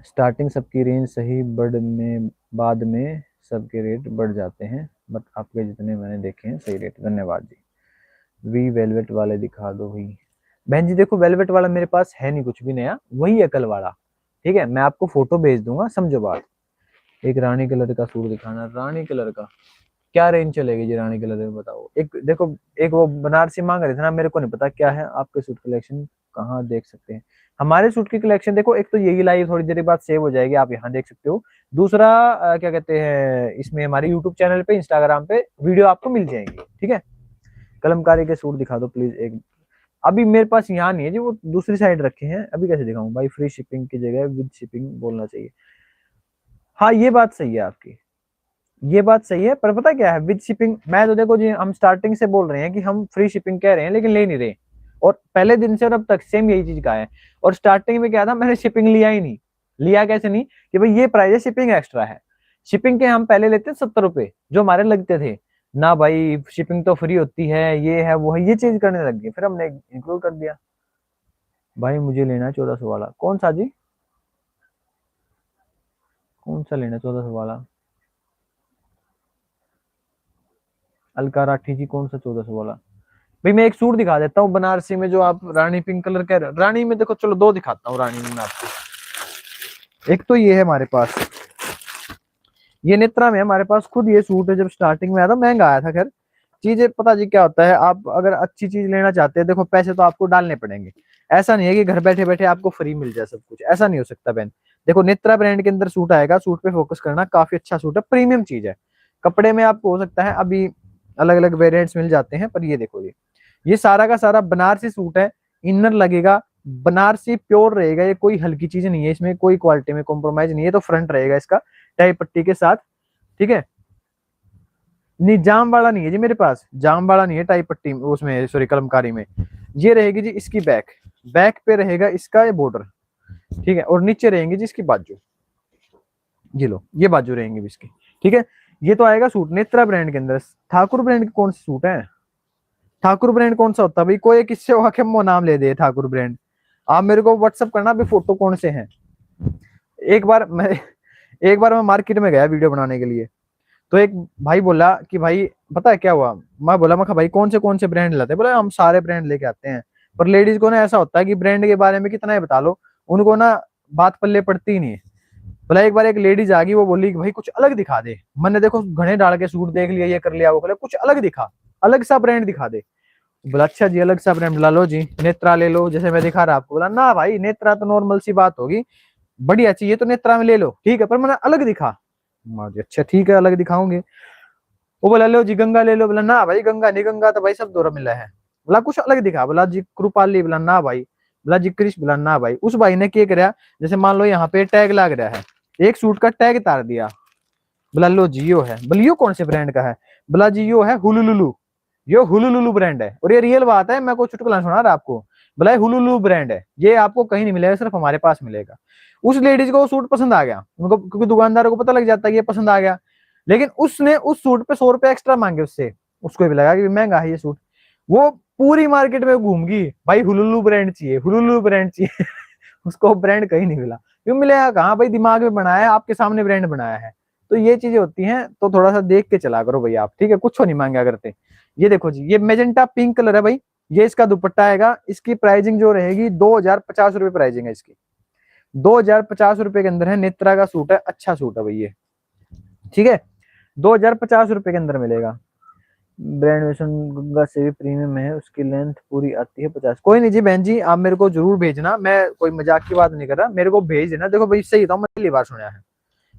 स्टार्टिंग सबकी रेंज सही, बढ़ने बाद में सबके रेट बढ़ जाते हैं, बट आपके जितने मैंने देखे हैं सही रेट। धन्यवाद जी। वी वेलवेट वाले दिखा दो भाई। बहन जी देखो, वेलवेट वाला मेरे पास है नहीं कुछ भी नया, वही है कल वाला। ठीक है, मैं आपको फोटो भेज दूंगा, समझो बात। एक रानी कलर का सूट दिखाना, रानी कलर का क्या रेंज चलेगी जी? रानी कलर में बताओ। एक देखो, एक वो बनारसी मांग रहे थे ना, मेरे को नहीं पता क्या है आपके सूट कलेक्शन, कहाँ देख सकते हैं हमारे सूट की कलेक्शन? देखो, एक तो यही लाइव थोड़ी देर बाद सेव हो जाएगी, आप यहाँ देख सकते हो। दूसरा क्या कहते हैं, इसमें हमारे यूट्यूब चैनल पे, इंस्टाग्राम पे वीडियो आपको मिल जाएंगी। ठीक है, कलमकारी के सूट दिखा दो प्लीज एक। अभी मेरे पास यहाँ नहीं है जी, वो दूसरी साइड रखे हैं, अभी कैसे दिखाऊं भाई? फ्री शिपिंग की जगह विद शिपिंग बोलना चाहिए। हाँ, ये बात सही है आपकी, ये बात सही है, पर पता क्या है, विद शिपिंग मैं तो देखो जी, हम स्टार्टिंग से बोल रहे हैं कि हम फ्री शिपिंग कह रहे हैं, लेकिन ले नहीं रहे, और पहले दिन से और अब तक सेम यही चीज का है। और स्टार्टिंग में क्या था, मैंने शिपिंग लिया ही नहीं। लिया कैसे नहीं, कि भाई ये प्राइस है, शिपिंग एक्स्ट्रा है। शिपिंग के हम पहले लेते 70 रुपए जो हमारे लगते थे, ना भाई शिपिंग तो फ्री होती है, ये है वो है, ये चीज करने लग गए, फिर हमने इंक्लूड कर दिया। भाई मुझे लेना है 1400 वाला। कौन सा जी? कौन सा लेना है 1400 वाला? अलका राठी जी, कौन सा 1400 वाला? भाई मैं एक सूट दिखा देता हूँ बनारसी में, जो आप रानी पिंक कलर कह रहे हो। रानी में देखो, चलो दो दिखाता हूँ रानी में मैं आपको। एक तो ये है हमारे पास, ये नेत्रा में है हमारे पास खुद। ये सूट है, जब स्टार्टिंग में आया था महंगा आया था। खैर चीजें पता जी क्या होता है, आप अगर अच्छी चीज लेना चाहते हैं, देखो पैसे तो आपको डालने पड़ेंगे। ऐसा नहीं है कि घर बैठे बैठे आपको फ्री मिल जाए सब कुछ, ऐसा नहीं हो सकता बहन। देखो नेत्रा ब्रांड के अंदर सूट आएगा, सूट पे फोकस करना, काफी अच्छा सूट है, प्रीमियम चीज है। कपड़े में आपको हो सकता है अभी अलग अलग वेरिएंट्स मिल जाते हैं, पर ये देखो ये सारा का सारा बनारसी सूट है। इनर लगेगा बनारसी प्योर रहेगा, ये कोई हल्की चीज नहीं है, इसमें कोई क्वालिटी में कॉम्प्रोमाइज नहीं है। तो फ्रंट रहेगा इसका टाई पट्टी के साथ, ठीक है। नहीं जाम वाला नहीं है जी मेरे पास, जाम वाला नहीं है टाई पट्टी उसमें, सॉरी कलमकारी में। ये रहेगी जी इसकी बैक, बैक पे रहेगा इसका ये बॉर्डर, ठीक है। और नीचे रहेंगी जी इसकी बाजू, ये लो ये बाजू रहेंगी इसकी, ठीक है। ये तो आएगा सूट नेत्रा ब्रांड के अंदर। ठाकुर ब्रांड के कौन से सूट है? ठाकुर ब्रांड कौन सा होता है भाई? कोई किससे हुआ के मुंह नाम ले दे ठाकुर ब्रांड। आप मेरे को व्हाट्सअप करना अभी फोटो कौन से हैं। एक बार मैं एक बार मैं मार्केट में गया वीडियो बनाने के लिए, तो एक भाई बोला कि भाई पता है क्या हुआ। मैं बोला, मैं कहा भाई कौन से ब्रांड लाते हैं? बोला हम सारे ब्रांड लेके आते हैं। पर लेडीज को ना ऐसा होता है कि ब्रांड के बारे में कितना ही बता लो, उनको ना बात पल्ले पड़ती ही नहीं है। बोला एक बार एक लेडीज आ गई, वो बोली कि भाई कुछ अलग दिखा दे। मैंने देखो घने डाल के सूट देख लिया, ये कर लिया, वो बोला कुछ अलग दिखा, अलग सा ब्रांड दिखा दे। बोला अच्छा जी अलग सा ब्रांड ला लो जी, नेत्रा ले लो, जैसे मैं दिखा रहा आपको। बोला ना भाई नेत्रा तो नॉर्मल सी बात होगी, बढ़िया चाहिए तो नेत्रा में ले लो, ठीक है, पर मैंने अलग दिखा। अच्छा ठीक है अलग दिखाऊंगे। वो बोला लो जी गंगा ले लो। बोला ना भाई गंगा नहीं, गंगा तो भाई सब दौरा मिला है। बोला कुछ अलग दिखा। बोला जी कृपाली। बोला ना भाई। बोला जी कृष्ण। बोला ना भाई। उस भाई ने क्या कराया, जैसे मान लो यहाँ पे टैग लग रहा है, एक सूट का टैग तार दिया। बोला लो जियो है। बोला यो कौन से ब्रांड का है? बोला जी यो है हुलुलुलु, यो हुलुलुलु ब्रांड है। और ये रियल बात है, मैं कोई चुटकुला सुना रहा आपको। बोला ये हुलुलुलु ब्रांड है, ये आपको कहीं नहीं मिलेगा, सिर्फ हमारे पास मिलेगा। उस लेडीज को वो सूट पसंद आ गया उनको, क्योंकि दुकानदारों को पता लग जाता है ये पसंद आ गया। लेकिन उसने उस सूट पे 100 रुपए एक्स्ट्रा मांगे उससे, उसको भी लगा कि महंगा है ये सूट। वो पूरी मार्केट में घूम गई, भाई हुलुलु ब्रांड चाहिए, हुलुलु ब्रांड चाहिए। उसको ब्रांड कहीं नहीं मिला। क्यों मिलेगा कहाँ भाई? दिमाग में बनाया है, आपके सामने ब्रांड बनाया है। तो ये चीजें होती हैं, तो थोड़ा सा देख के चला करो भाई आप, ठीक है। कुछ नहीं मांगा करते। ये देखो जी, ये मेजेंटा पिंक कलर है भाई, ये इसका दुपट्टा आएगा। इसकी प्राइसिंग जो रहेगी 2050 रुपए प्राइसिंग है इसकी। 2050 रुपए के अंदर है, नेत्रा का सूट है, अच्छा सूट है भाई ये, ठीक है। 2050 रुपए के अंदर मिलेगा। ब्रांड वेशन गंगा से भी प्रीमियम है, उसकी लेंथ पूरी आती है 50। कोई नहीं जी बहन जी, आप मेरे को जरूर भेजना, मैं कोई मजाक की बात नहीं कर रहा, मेरे को भेज देना। देखो भाई सही बताऊं, मैंने पहली बार सुना है,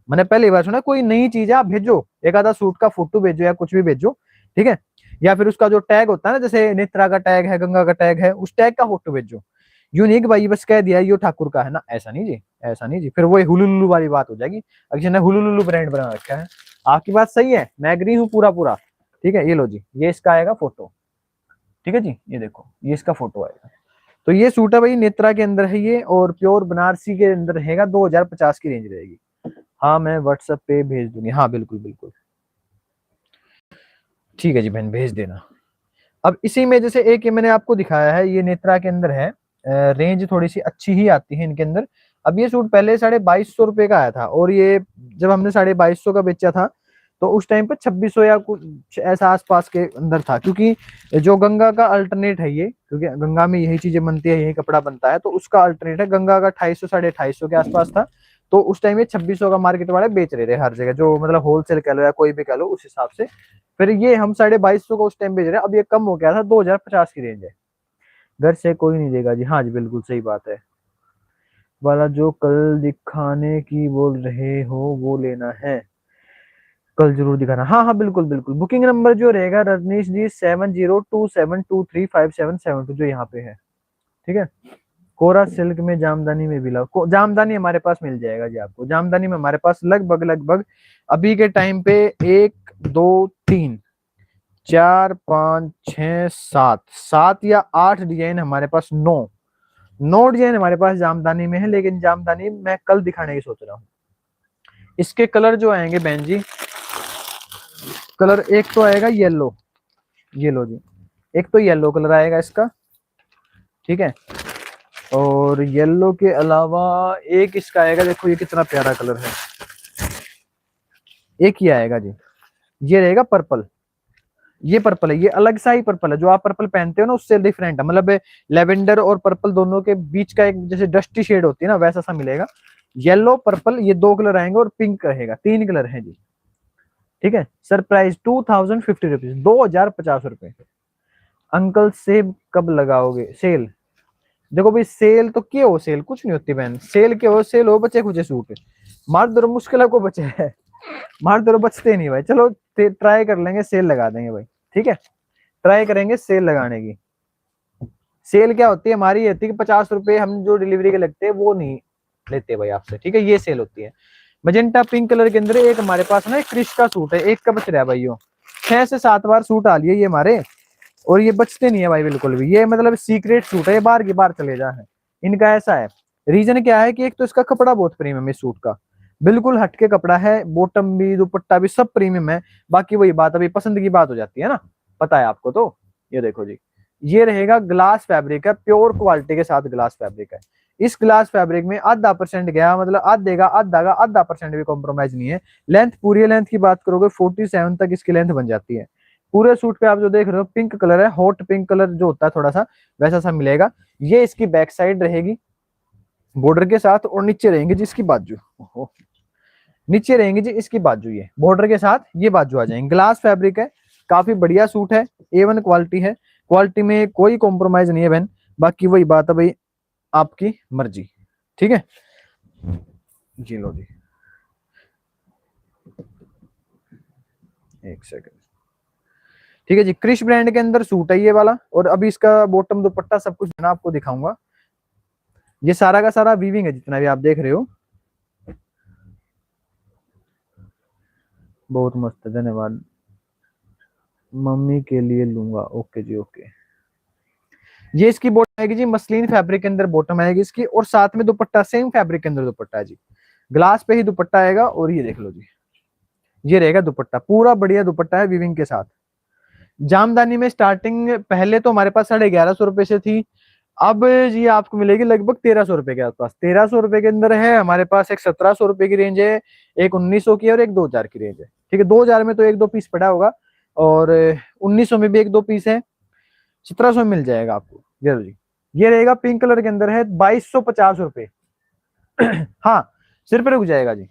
मैंने पहली बार सुना। कोई नई चीज है आप भेजो, एक आधा सूट का फोटो भेजो या कुछ भी भेजो, ठीक है। या फिर उसका जो टैग होता है ना, जैसे नेत्रा का टैग है, गंगा का टैग है, उस टैग का फोटो भेजो। यूनिक भाई बस कह दिया यो ठाकुर का है ना, ऐसा नहीं जी, ऐसा नहीं जी, फिर वो हुलुलुलु वाली बात हो जाएगी। अगर ने हुलुलुलु ब्रांड बना रखा है। आपकी बात सही है, मैं एग्री हूँ पूरा पूरा, ठीक है। ये लो जी, ये इसका आएगा फोटो, ठीक है जी। ये देखो ये इसका फोटो आएगा। तो ये सूट है भाई नेत्रा के अंदर है ये, और प्योर बनारसी के अंदर रहेगा, 2050 की रेंज रहेगी। हाँ मैं व्हाट्सएप पे भेज दूंगी, हाँ बिल्कुल बिल्कुल, ठीक है जी बहन भेज देना। अब इसी में जैसे एक ये मैंने आपको दिखाया है, ये नेत्रा के अंदर है, रेंज थोड़ी सी अच्छी ही आती है इनके अंदर। अब ये सूट पहले 2250 रुपए का आया था, और ये जब हमने 2250 का बेचा था, तो उस टाइम पे 2600 या कुछ ऐसा आसपास के अंदर था। क्योंकि जो गंगा का अल्टरनेट है ये, क्योंकि गंगा में यही चीजें बनती है, यही कपड़ा बनता है, तो उसका अल्टरनेट है। गंगा का 250 250 के आसपास था। तो उस टाइम ये 2600 का मार्केट वाले बेच रहे थे हर जगह, जो मतलब होलसेल कह लो या कोई भी कह लो, उस हिसाब से। फिर ये हम 2250 का उस टाइम बेच रहे हैं, अब ये कम हो गया था, 2050 की रेंज है। घर से कोई नहीं देगा जी, हाँ जी बिल्कुल सही बात है। वाला जो कल दिखाने की बोल रहे हो वो लेना है, कल जरूर दिखाना, हाँ हाँ बिल्कुल बिल्कुल। बुकिंग नंबर जो रहेगा रजनीश जी 7027235772, जो यहाँ पे है, ठीक है। कोरा सिल्क में जामदानी में भी ला, जामदानी हमारे पास मिल जाएगा जी आपको। जामदानी में हमारे पास लगभग लगभग अभी के टाइम पे 1 2 3 4 5 6 7 7 या 8 डिजाइन हमारे पास, 9 डिजाइन हमारे पास जामदानी में है। लेकिन जामदानी मैं कल दिखाने की सोच रहा हूँ। इसके कलर जो आएंगे बहन जी, कलर एक तो आएगा येलो, ये लो जी, एक तो येलो कलर आएगा इसका, ठीक है। और येलो के अलावा एक इसका आएगा, देखो ये कितना प्यारा कलर है, एक ही आएगा जी, ये रहेगा पर्पल। ये पर्पल है, ये अलग सा ही पर्पल है, जो आप पर्पल पहनते हो ना उससे डिफरेंट है, मतलब लेवेंडर और पर्पल दोनों के बीच का एक जैसे डस्टी शेड होती है ना, वैसा सा मिलेगा। येलो पर्पल ये दो कलर आएंगे और पिंक रहेगा, तीन कलर है जी, ठीक है। सर प्राइस 2050 रुपीज, 2050 रुपए। अंकल सेब कब लगाओगे सेल? देखो भाई सेल तो क्या हो, सेल कुछ नहीं होती बहन, सेल के हो, सेल हो बचे खुचे सूट, मार दो मुश्किल को बचे है, मार दो बचते नहीं भाई। चलो ट्राई कर लेंगे, सेल लगा देंगे भाई, ठीक है, ट्राई करेंगे सेल लगाने की। सेल क्या होती है हमारी, ये होती है कि 50 रुपए हम जो डिलीवरी के लगते हैं वो नहीं लेते भाई आपसे, ठीक है, ये सेल होती है। मजेंटा पिंक कलर के अंदर एक हमारे पास ना क्रिश का सूट है, एक का बच रहा है भाई, 6 से 7 बार सूट आ लिए ये हमारे, और ये बचते नहीं है भाई बिल्कुल भी, ये मतलब सीक्रेट सूट है, ये बार की बार चले जा है इनका, ऐसा है। रीजन क्या है कि एक तो इसका कपड़ा बहुत प्रीमियम है इस सूट का, बिल्कुल हटके कपड़ा है, बॉटम भी दुपट्टा भी सब प्रीमियम है। बाकी वही बात, अभी पसंद की बात हो जाती है ना, पता है आपको तो। ये देखो जी, ये रहेगा ग्लास फैब्रिक है, प्योर क्वालिटी के साथ ग्लास फैब्रिक है। इस ग्लास फैब्रिक में आधा परसेंट गया, मतलब आधा परसेंट भी कॉम्प्रोमाइज नहीं है। लेंथ, पूरी लेंथ की बात करोगे 47 तक इसकी लेंथ बन जाती है। पूरे सूट पे आप जो देख रहे हो पिंक कलर है, हॉट पिंक कलर जो होता है थोड़ा सा वैसा सा मिलेगा। ये इसकी बैक साइड रहेगी बॉर्डर के साथ, और नीचे रहेंगे जिसकी बाजू, नीचे रहेंगे जी इसकी बाजू, ये बॉर्डर के साथ ये बाजू आ जाएंगे। ग्लास फैब्रिक है, काफी बढ़िया सूट है, A1 क्वालिटी है, क्वालिटी में कोई कॉम्प्रोमाइज नहीं है बहन। बाकी वही बात है भाई, आपकी मर्जी, ठीक है जी। लो जी, एक सेकंड, ठीक है जी। क्रिश ब्रांड के अंदर सूट है ये वाला, और अभी इसका बॉटम दुपट्टा सब कुछ मैं आपको दिखाऊंगा। ये सारा का सारा वीविंग है जितना भी आप देख रहे हो, बहुत मस्त है, धन्यवाद। मम्मी के लिए लूंगा, ओके जी ओके। ये इसकी बॉटम आएगी जी, मसलिन फैब्रिक के अंदर बॉटम आएगी इसकी, और साथ में दुपट्टा सेम फैब्रिक के अंदर दुपट्टा है जी, ग्लास पे ही दुपट्टा आएगा। और ये देख लो जी, ये रहेगा दुपट्टा, पूरा बढ़िया दुपट्टा है वीविंग के साथ। जामदानी में स्टार्टिंग पहले तो हमारे पास 1150 रुपए से थी, अब ये आपको मिलेगी लगभग 1300 रुपए के आसपास। 1300 रुपए के अंदर है हमारे पास, एक 1700 रुपए की रेंज है, एक 1900 की है, और एक 2000 की रेंज है, ठीक है। 2000 में तो एक दो पीस पड़ा होगा, और 1900 में भी एक दो पीस है, 1700 में मिल जाएगा आपको। जरूर जी, ये रहेगा पिंक कलर के अंदर है, 2250 रुपए। हाँ, सिर्फ रुक जाएगा जी।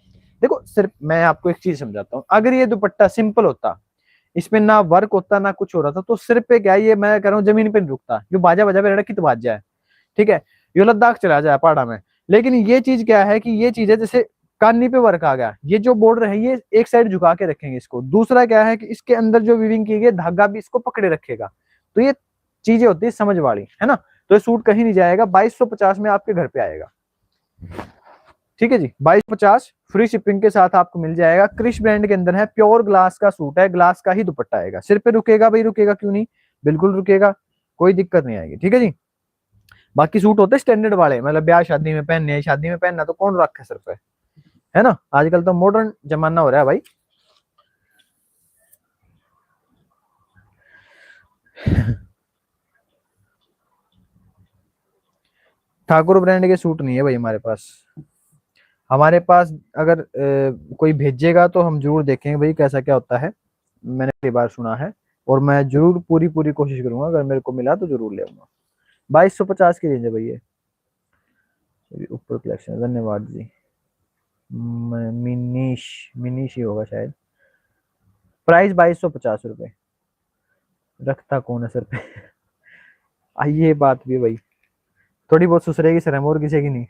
देखो सिर्फ मैं आपको एक चीज समझाता हूँ, अगर ये दुपट्टा सिंपल होता, इसमें ना वर्क होता ना कुछ हो रहा था, तो सिर्फ पे क्या, ये मैं कह रहा हूँ जमीन पे नहीं रुकता, जो बाजा बजा पे कित बाज जाए, ठीक है, ये लद्दाख चला जाए पहाड़ा में। लेकिन ये चीज क्या है कि ये चीज है जैसे कानी पे वर्क आ गया, ये जो बॉर्डर है ये एक साइड झुका के रखेंगे इसको। दूसरा क्या है कि इसके अंदर जो वीविंग की गई धागा भी इसको पकड़े रखेगा। तो ये चीजें होती है समझ वाली, है ना। तो ये सूट कहीं नहीं जाएगा, 2250 में आपके घर पे आएगा, ठीक है जी। 2250 फ्री शिपिंग के साथ आपको मिल जाएगा। क्रिश ब्रांड के अंदर है, प्योर ग्लास का सूट है, ग्लास का ही दुपट्टा आएगा। सिर पे रुकेगा भाई, रुकेगा क्यों नहीं, बिल्कुल रुकेगा, कोई दिक्कत नहीं आएगी, ठीक है जी। बाकी सूट होते स्टैंडर्ड वाले, मतलब ब्याह शादी में पहनने, शादी में पहनना तो कौन रखे सर पे, है ना। आजकल तो मॉडर्न जमाना हो रहा है भाई। ठाकुर ब्रांड के सूट नहीं है भाई हमारे पास। हमारे पास अगर कोई भेजेगा तो हम जरूर देखेंगे भाई कैसा क्या होता है, मैंने कई बार सुना है, और मैं जरूर पूरी पूरी कोशिश करूंगा, अगर मेरे को मिला तो जरूर ले आऊंगा। 2250 की रेंज है भाई ये। ऊपर कलेक्शन, धन्यवाद जी। मिनीश, मिनीश ही होगा शायद। प्राइस 2250 रुपए, रखता कौन है सर पे। ये बात भी भाई, थोड़ी बहुत सुसरेगी सर हम, और किसी की नहीं।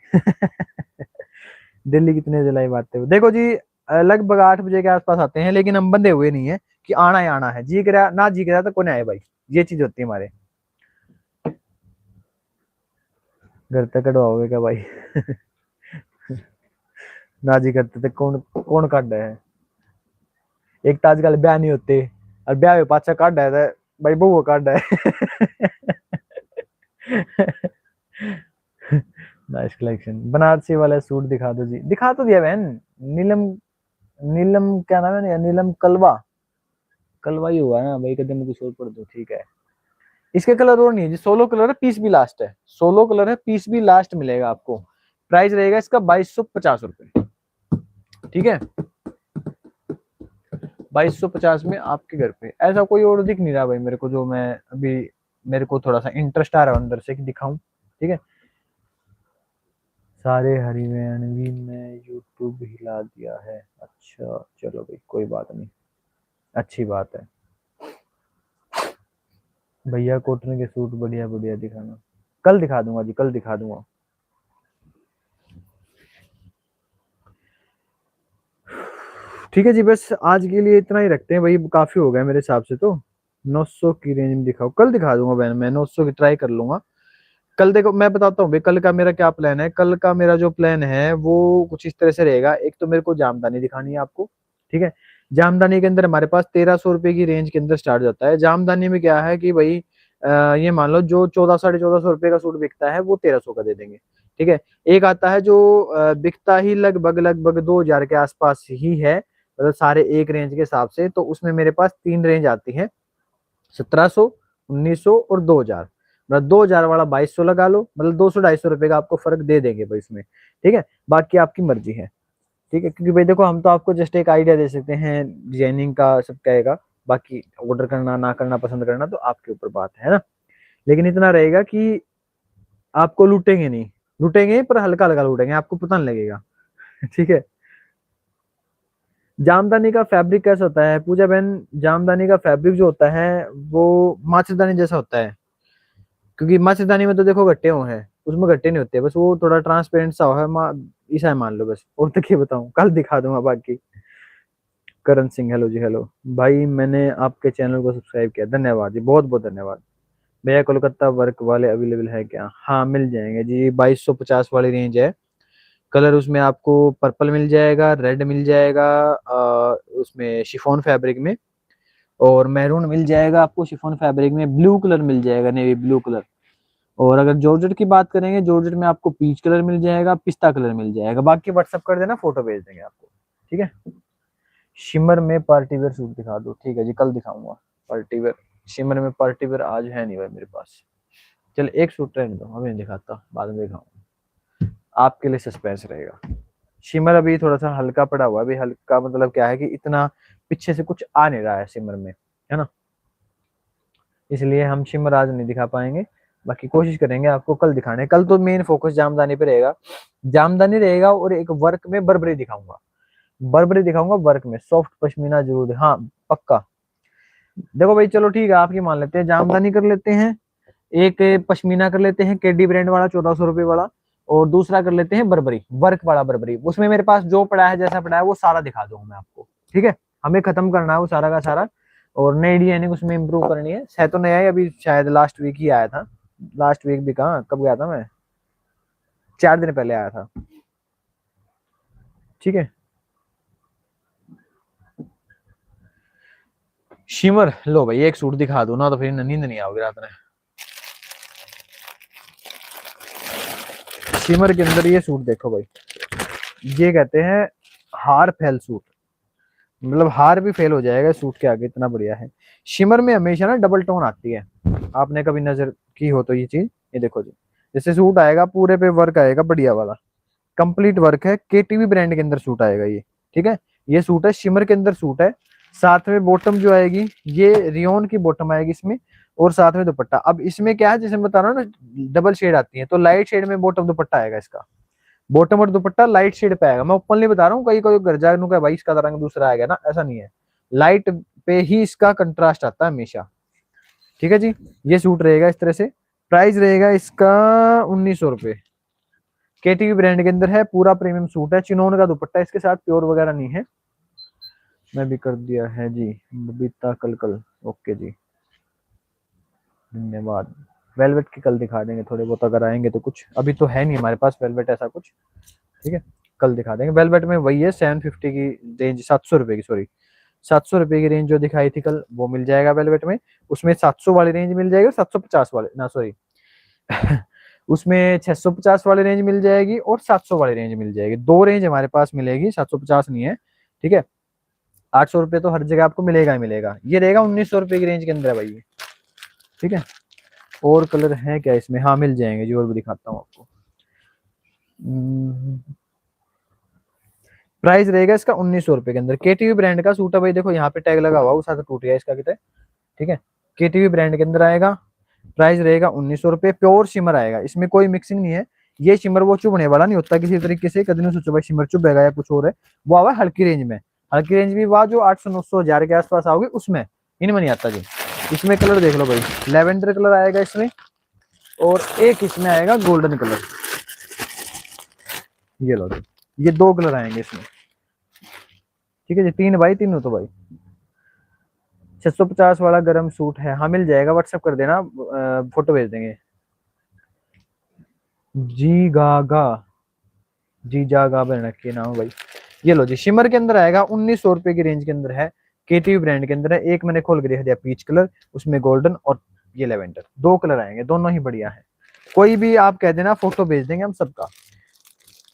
दिल्ली कितने जलाई बातें हो। देखो जी, लगभग 8 बजे के आसपास आते हैं, लेकिन हम बंधे हुए नहीं है कि आना ही आना है, जी करा ना जी करा तो कौन आए भाई, ये चीज होती है हमारे। घर तक कटवाओगे क्या भाई? ना जी करते थे कौन कौन काट रहा है। एक तो आजकल ब्याह नहीं होते, और ब्याह में पाछा काट रहा है भाई, बहु काट रहा है। Nice collection. बनारसी वाला सूट दिखा दो जी, दिखा तो दिया बहन। नीलम, नीलम क्या नाम है, नीलम कलवा, कल वही हुआ ना भाई, कदम में कुछ और पढ़ दो, ठीक है। इसके कलर और नहीं है जी, सोलो कलर है, पीस भी लास्ट है, सोलो कलर है, पीस भी लास्ट मिलेगा आपको। प्राइस रहेगा इसका 2250 रुपए, ठीक है। 2250 में आपके घर पे। ऐसा कोई और दिख नहीं रहा भाई मेरे को, जो मैं अभी मेरे को थोड़ा सा इंटरेस्ट आ रहा है अंदर से कि दिखाऊं, ठीक है। सारे हरियाणवी में यूट्यूब हिला दिया है, अच्छा चलो भाई कोई बात नहीं, अच्छी बात है। भैया कॉटन के सूट बढ़िया बढ़िया दिखाना, कल दिखा दूंगा जी, कल दिखा दूंगा। ठीक है जी, बस आज के लिए इतना ही रखते हैं भाई, काफी हो गया मेरे हिसाब से तो। 900 की रेंज में दिखाओ, कल दिखा दूंगा बहन, मैं 900 की ट्राई कर लूंगा। कल देखो मैं बताता हूँ भाई, कल का मेरा क्या प्लान है। कल का मेरा जो प्लान है वो कुछ इस तरह से रहेगा। एक तो मेरे को जामदानी दिखानी है आपको, ठीक है। जामदानी के अंदर हमारे पास 1300 रुपए की रेंज के अंदर स्टार्ट जाता है। जामदानी में क्या है कि भाई ये मान लो जो 1400 साढ़े 1400 रुपए का सूट बिकता है वो 1300 का दे देंगे, ठीक है। एक आता है जो बिकता ही लगभग लगभग 2000 के आसपास ही है, मतलब सारे एक रेंज के हिसाब से। तो उसमें मेरे पास तीन रेंज आती है, 1700, 1900 और 2000। मतलब 2000 वाला 2200 लगा लो, मतलब 200 250 रुपए का आपको फर्क दे देंगे भाई इसमें, ठीक है। बाकी आपकी मर्जी है, ठीक है। क्योंकि भाई देखो हम तो आपको जस्ट एक आइडिया दे सकते हैं, डिजाइनिंग का सब कहेगा, बाकी ऑर्डर करना ना करना पसंद करना तो आपके ऊपर बात है ना। लेकिन इतना रहेगा कि आपको लूटेंगे नहीं, लूटेंगे पर हल्का हल्का लूटेंगे, आपको पता नहीं लगेगा ठीक है। जामदानी का फैब्रिक कैसा होता है पूजा बहन? जामदानी का फैब्रिक जो होता है वो मच्छरदानी जैसा होता है। क्योंकि मच्छरदानी में तो देखो गट्टे हो हैं, उसमें गट्टे नहीं होते, बस वो थोड़ा ट्रांसपेरेंट सा हो है, ऐसा है मान लो बस। और तो क्या बताऊं, कल दिखा दूंगा बाकी। करण सिंह, हेलो जी हेलो। भाई मैंने आपके चैनल को सब्सक्राइब किया, धन्यवाद जी, बहुत बहुत धन्यवाद। भैया कोलकाता वर्क वाले अवेलेबल है क्या? हाँ मिल जाएंगे जी, 2250 वाली रेंज है। कलर उसमें आपको पर्पल मिल जाएगा, रेड मिल जाएगा, उसमें शिफॉन फैब्रिक में, और मैरून मिल जाएगा आपको शिफॉन फैब्रिक में, ब्लू कलर मिल जाएगा, नेवी ब्लू कलर। और अगर जॉर्जेट की बात करेंगे, जॉर्जेट में आपको पीच कलर मिल जाएगा, पिस्ता कलर मिल जाएगा। बाकी व्हाट्सअप कर देना, फोटो भेज देंगे आपको, ठीक है। शिमर में पार्टी वेयर सूट दिखा दो, ठीक है जी, कल दिखाऊंगा पार्टी वेयर। शिमर में पार्टी वेयर आज है नहीं भाई मेरे पास। चल एक सूट रहने दो, अभी नहीं दिखाता, बाद में दिखाऊंगा, आपके लिए सस्पेंस रहेगा। शिमर अभी थोड़ा सा हल्का पड़ा हुआ है, अभी हल्का मतलब क्या है कि इतना पीछे से कुछ आ नहीं रहा है शिमर में, है ना। इसलिए हम शिमर आज नहीं दिखा पाएंगे, बाकी कोशिश करेंगे आपको कल दिखाने। कल तो मेन फोकस जामदानी पे रहेगा, जामदानी रहेगा, और एक वर्क में बर्बरी दिखाऊंगा, बर्बरी दिखाऊंगा वर्क में, सॉफ्ट पश्मीना जरूर, हाँ पक्का। देखो भाई चलो ठीक है, आपकी मान लेते हैं, जामदानी कर लेते हैं, एक पश्मीना कर लेते हैं केडी ब्रांड वाला 1400 रुपए वाला, और दूसरा कर लेते हैं बर्बरी, वर्क वाला बर्बरी। उसमें मेरे पास जो पड़ा है, जैसा पड़ा है वो सारा दिखा दूंगा मैं आपको, ठीक है। हमें खत्म करना है वो सारा का सारा, और नई डिजाइनिंग उसमें इंप्रूव करनी है तो नया ही, अभी शायद लास्ट वीक ही आया था। लास्ट वीक भी कहाँ, कब गया था मैं, 4 दिन पहले आया था, ठीक है। शिमर लो भाई, एक सूट दिखा दो ना, तो फिर नींद नहीं आओगे रात में। शिमर के अंदर ये सूट देखो भाई, ये कहते हैं हार फेल सूट, मतलब हार भी फेल हो जाएगा सूट के आगे, इतना बढ़िया है। शिमर में हमेशा ना डबल टोन आती है, आपने कभी नजर की हो तो ये चीज, ये देखो जी, जैसे सूट आएगा पूरे पे वर्क आएगा बढ़िया वाला, कंप्लीट वर्क है, केटीवी ब्रांड के अंदर सूट आएगा ये, ठीक है। ये सूट है, शिमर के अंदर सूट है। साथ में बॉटम जो आएगी, ये रियोन की बॉटम आएगी इसमें, और साथ में दुपट्टा। अब इसमें क्या है, जैसे मैं बता रहा हूँ ना, डबल शेड आती है, तो लाइट शेड में बॉटम दुपट्टा आएगा इसका, बॉटम और दुपट्टा लाइट शेड पे आएगा। मैं ओपनली बता रहा हूँ, कई कोई घर जाए का भाई इसका रंग दूसरा आएगा ना, ऐसा नहीं है, लाइट पे ही इसका कंट्रास्ट आता है हमेशा, ठीक है जी। ये सूट रहेगा इस तरह से, प्राइस रहेगा इसका 1900 रुपए, केटीवी ब्रांड के अंदर है, पूरा प्रीमियम सूट है, चिनोन का दुपट्टा इसके साथ, प्योर वगैरह नहीं है। मैं भी कर दिया है जी, बबीता कल कल, ओके जी, धन्यवाद। वेलवेट की कल दिखा देंगे थोड़े बहुत, अगर आएंगे तो कुछ, अभी तो है नहीं हमारे पास वेलवेट ऐसा कुछ, ठीक है। कल दिखा देंगे। वेलवेट में वही है 750 की रेंज, 700 रुपए की, सॉरी 700 रुपए की रेंज जो दिखाई थी कल, वो मिल जाएगा वेलवेट में। उसमें 700 वाली रेंज मिल जाएगी, और 750 वाले ना, सॉरी उसमें 650 वाली रेंज मिल जाएगी, और 700 वाली रेंज मिल जाएगी, दो रेंज हमारे पास मिलेगी, 750 नहीं है, ठीक है। 800 रुपये तो हर जगह आपको मिलेगा ही मिलेगा। ये रहेगा 1900 रुपये की रेंज के अंदर है भाई ये, ठीक है। और कलर है क्या इसमें? हाँ मिल जाएंगे जी, और भी दिखाता हूँ आपको। प्राइस रहेगा इसका 1900 रुपये के अंदर। केटीवी ब्रांड का सूट है भाई, देखो यहाँ पे टैग लगा हुआ, उस टूट गया इसका कितने, ठीक है। केटीवी ब्रांड के अंदर आएगा, प्राइस रहेगा 1900 रुपये। प्योर शिमर आएगा, इसमें कोई मिक्सिंग नहीं है। ये शिमर वो चुभने वाला नहीं होता किसी तरीके से, कभी नहीं सोचो भाई शिमर चुभेगा या कुछ और है। वो आवा हल्की रेंज में, हल्की रेंज भी वह जो 800 900 1000 के आसपास आओगे उसमें, इनमें नहीं आता जी। इसमें कलर देख लो भाई, लेवेंडर कलर आएगा इसमें, और एक इसमें आएगा गोल्डन कलर। ये लो जी, ये 2 कलर आएंगे इसमें, ठीक है जी। 3 बाई 3 हो तो भाई 650 वाला गर्म सूट है, हाँ मिल जाएगा, व्हाट्सएप कर देना, फोटो भेज देंगे। जी गागा, जी जागा बन के नाम भाई। ये लो जी, शिमर के अंदर आएगा, 1900 रुपये की रेंज के अंदर है, केटीवी ब्रांड के अंदर है। एक मैंने खोल के दिखा दिया पीच कलर, उसमें गोल्डन और ये लेवेंडर, 2 कलर आएंगे, दोनों ही बढ़िया है। कोई भी आप कह देना फोटो भेज देंगे हम सबका।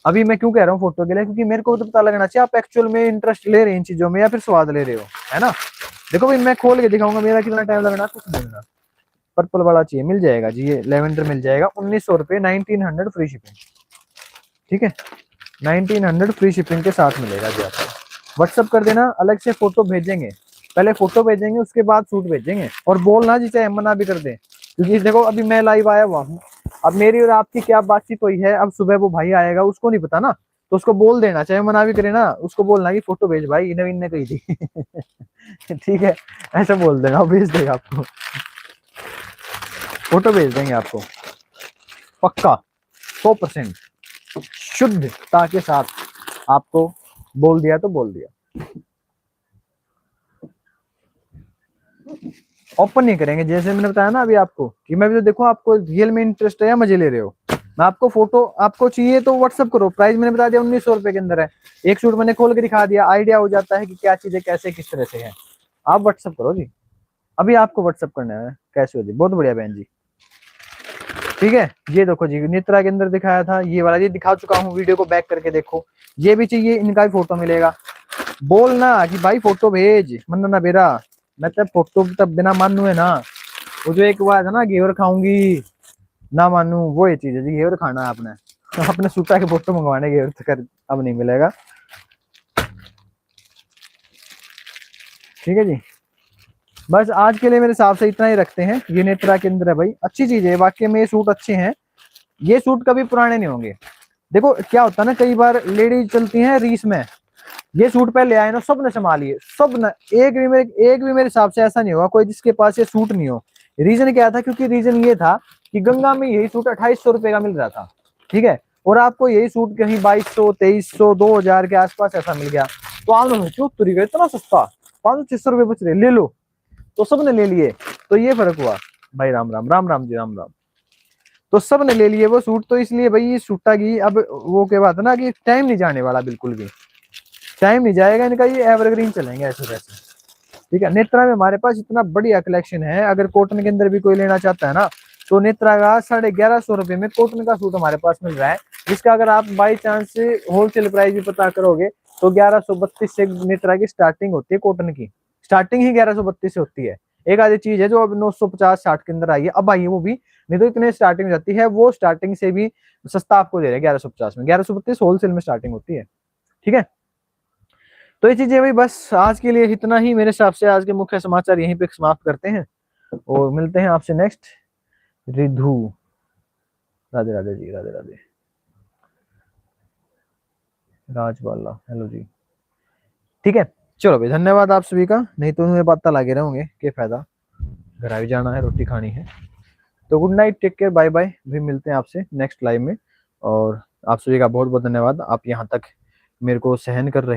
अभी मैं क्यों कह रहा हूँ फोटो के लिए, क्योंकि मेरे को तो पता लगना चाहिए आप एक्चुअल में इंटरेस्ट ले रहे हैं इन चीजों में या फिर स्वाद ले रहे हो, है ना। देखो भाई मैं खोल के दिखाऊंगा, मेरा कितना टाइम लगना कुछ नहीं लगना। पर्पल वाला चाहिए, मिल जाएगा जी, ये लेवेंडर मिल जाएगा 1900 रुपये, 1900 फ्री शिपिंग, ठीक है। 1900 फ्री शिपिंग के साथ मिलेगा जी आपको। व्हाट्सअप कर देना, अलग से फोटो भेजेंगे, पहले फोटो भेजेंगे उसके बाद सूट भेजेंगे। और बोलना जी चाहे मना भी कर दे, क्योंकि देखो अभी मैं लाइव आया हुआ हूँ, अब मेरी और आपकी क्या बातचीत हुई है, अब सुबह वो भाई आएगा उसको नहीं पता ना, तो उसको बोल देना, चाहे मना भी करे ना, उसको बोलना कि फोटो भेज भाई, नवीन ने कही थी ठीक है, ऐसा बोल देना, भेज देगा आपको, फोटो भेज देंगे आपको पक्का 100% शुद्धता के साथ। आपको बोल दिया तो बोल दिया, ओपन नहीं करेंगे। जैसे मैंने बताया ना अभी आपको कि मैं भी तो देखो आपको रियल में इंटरेस्ट है या मजे ले रहे हो। मैं आपको फोटो आपको चाहिए तो व्हाट्सअप करो, प्राइस मैंने बता दिया 1900 रुपये के अंदर है। एक सूट मैंने खोल के दिखा दिया, आइडिया हो जाता है कि क्या चीजें कैसे किस तरह से है। आप व्हाट्सअप करो जी, अभी आपको व्हाट्सअप करना है। कैसे हो जी, बहुत बढ़िया बहन जी, ठीक है। ये देखो जी, नित्रा के अंदर दिखाया था ये वाला, ये दिखा चुका हूँ, वीडियो को बैक करके देखो। ये भी चाहिए, इनका भी फोटो मिलेगा। बोलना कि भाई फोटो भेज, मन ना बेरा, मैं तब फोटो तब बिना मानू है ना। वो जो एक बात है ना, घेवर खाऊंगी ना मानू, वो ये चीज है जी, घेवर खाना है आपने अपने सूटा के फोटो मंगवाने, घेवर तो कर अब नहीं मिलेगा, ठीक है जी। बस आज के लिए मेरे हिसाब से इतना ही रखते हैं। ये नेत्रा के अंदर है भाई, अच्छी चीज है वाकई में, ये सूट अच्छे हैं, ये सूट कभी पुराने नहीं होंगे। देखो क्या होता है ना, कई बार लेडीज चलती हैं रीस में, ये सूट पहले आए ना सब ने संभालिए, सब ने, एक भी मेरे हिसाब से ऐसा नहीं होगा कोई जिसके पास ये सूट नहीं हो। रीजन क्या था, क्योंकि रीजन ये था कि गंगा में यही सूट 2800 रुपये का मिल रहा था, ठीक है, और आपको यही सूट कहीं 2200 2300 2000 के आसपास ऐसा मिल गया। तो आपने सोचो इतना सस्ता, 500 600 रुपये बच रहे, ले लो, तो सबने ले लिए, तो ये फर्क हुआ भाई। राम राम, राम राम जी, राम राम। तो सब ने ले लिए वो सूट, तो इसलिए भाई ये सूटा की अब वो क्या बात है ना कि टाइम नहीं जाने वाला, बिल्कुल भी टाइम नहीं जाएगा इनका, ये एवरग्रीन चलेंगे ऐसे वैसे, ठीक है। नेत्रा में हमारे पास इतना बढ़िया कलेक्शन है, अगर कॉटन के अंदर भी कोई लेना चाहता है ना, तो नेत्रा का 1150 रुपये में कॉटन का सूट हमारे पास मिल रहा है, जिसका अगर आप बाई चांस से होलसेल प्राइस भी पता करोगे तो 1132 से नेत्रा की स्टार्टिंग होती है, कॉटन की स्टार्टिंग ही 1132 से होती है। एक आधी चीज है जो अब 950-60 के अंदर आई है, अब आई है वो भी, नहीं तो इतने स्टार्टिंग में जाती है, वो स्टार्टिंग से भी सस्ता आपको दे रहे हैं 1150 में, 1132 होलसेल में स्टार्टिंग होती है, ठीक है। तो ये चीजें भाई बस आज के लिए इतना ही, मेरे हिसाब से आज के मुख्य समाचार यहीं पे समाप्त करते हैं, और मिलते हैं आपसे नेक्स्ट। रिधु, राधे राधे जी, राधे राधे। राजवाला, हेलो जी, ठीक है। चलो भाई धन्यवाद आप सभी का, नहीं तो उन्हें पता लगे रहोगे कि फायदा, घर भी जाना है, रोटी खानी है। तो good night, take care, bye bye, भी मिलते हैं आपसे नेक्स्ट लाइव में। और आप सभी का बहुत बहुत धन्यवाद, आप यहाँ तक मेरे को सहन कर रहे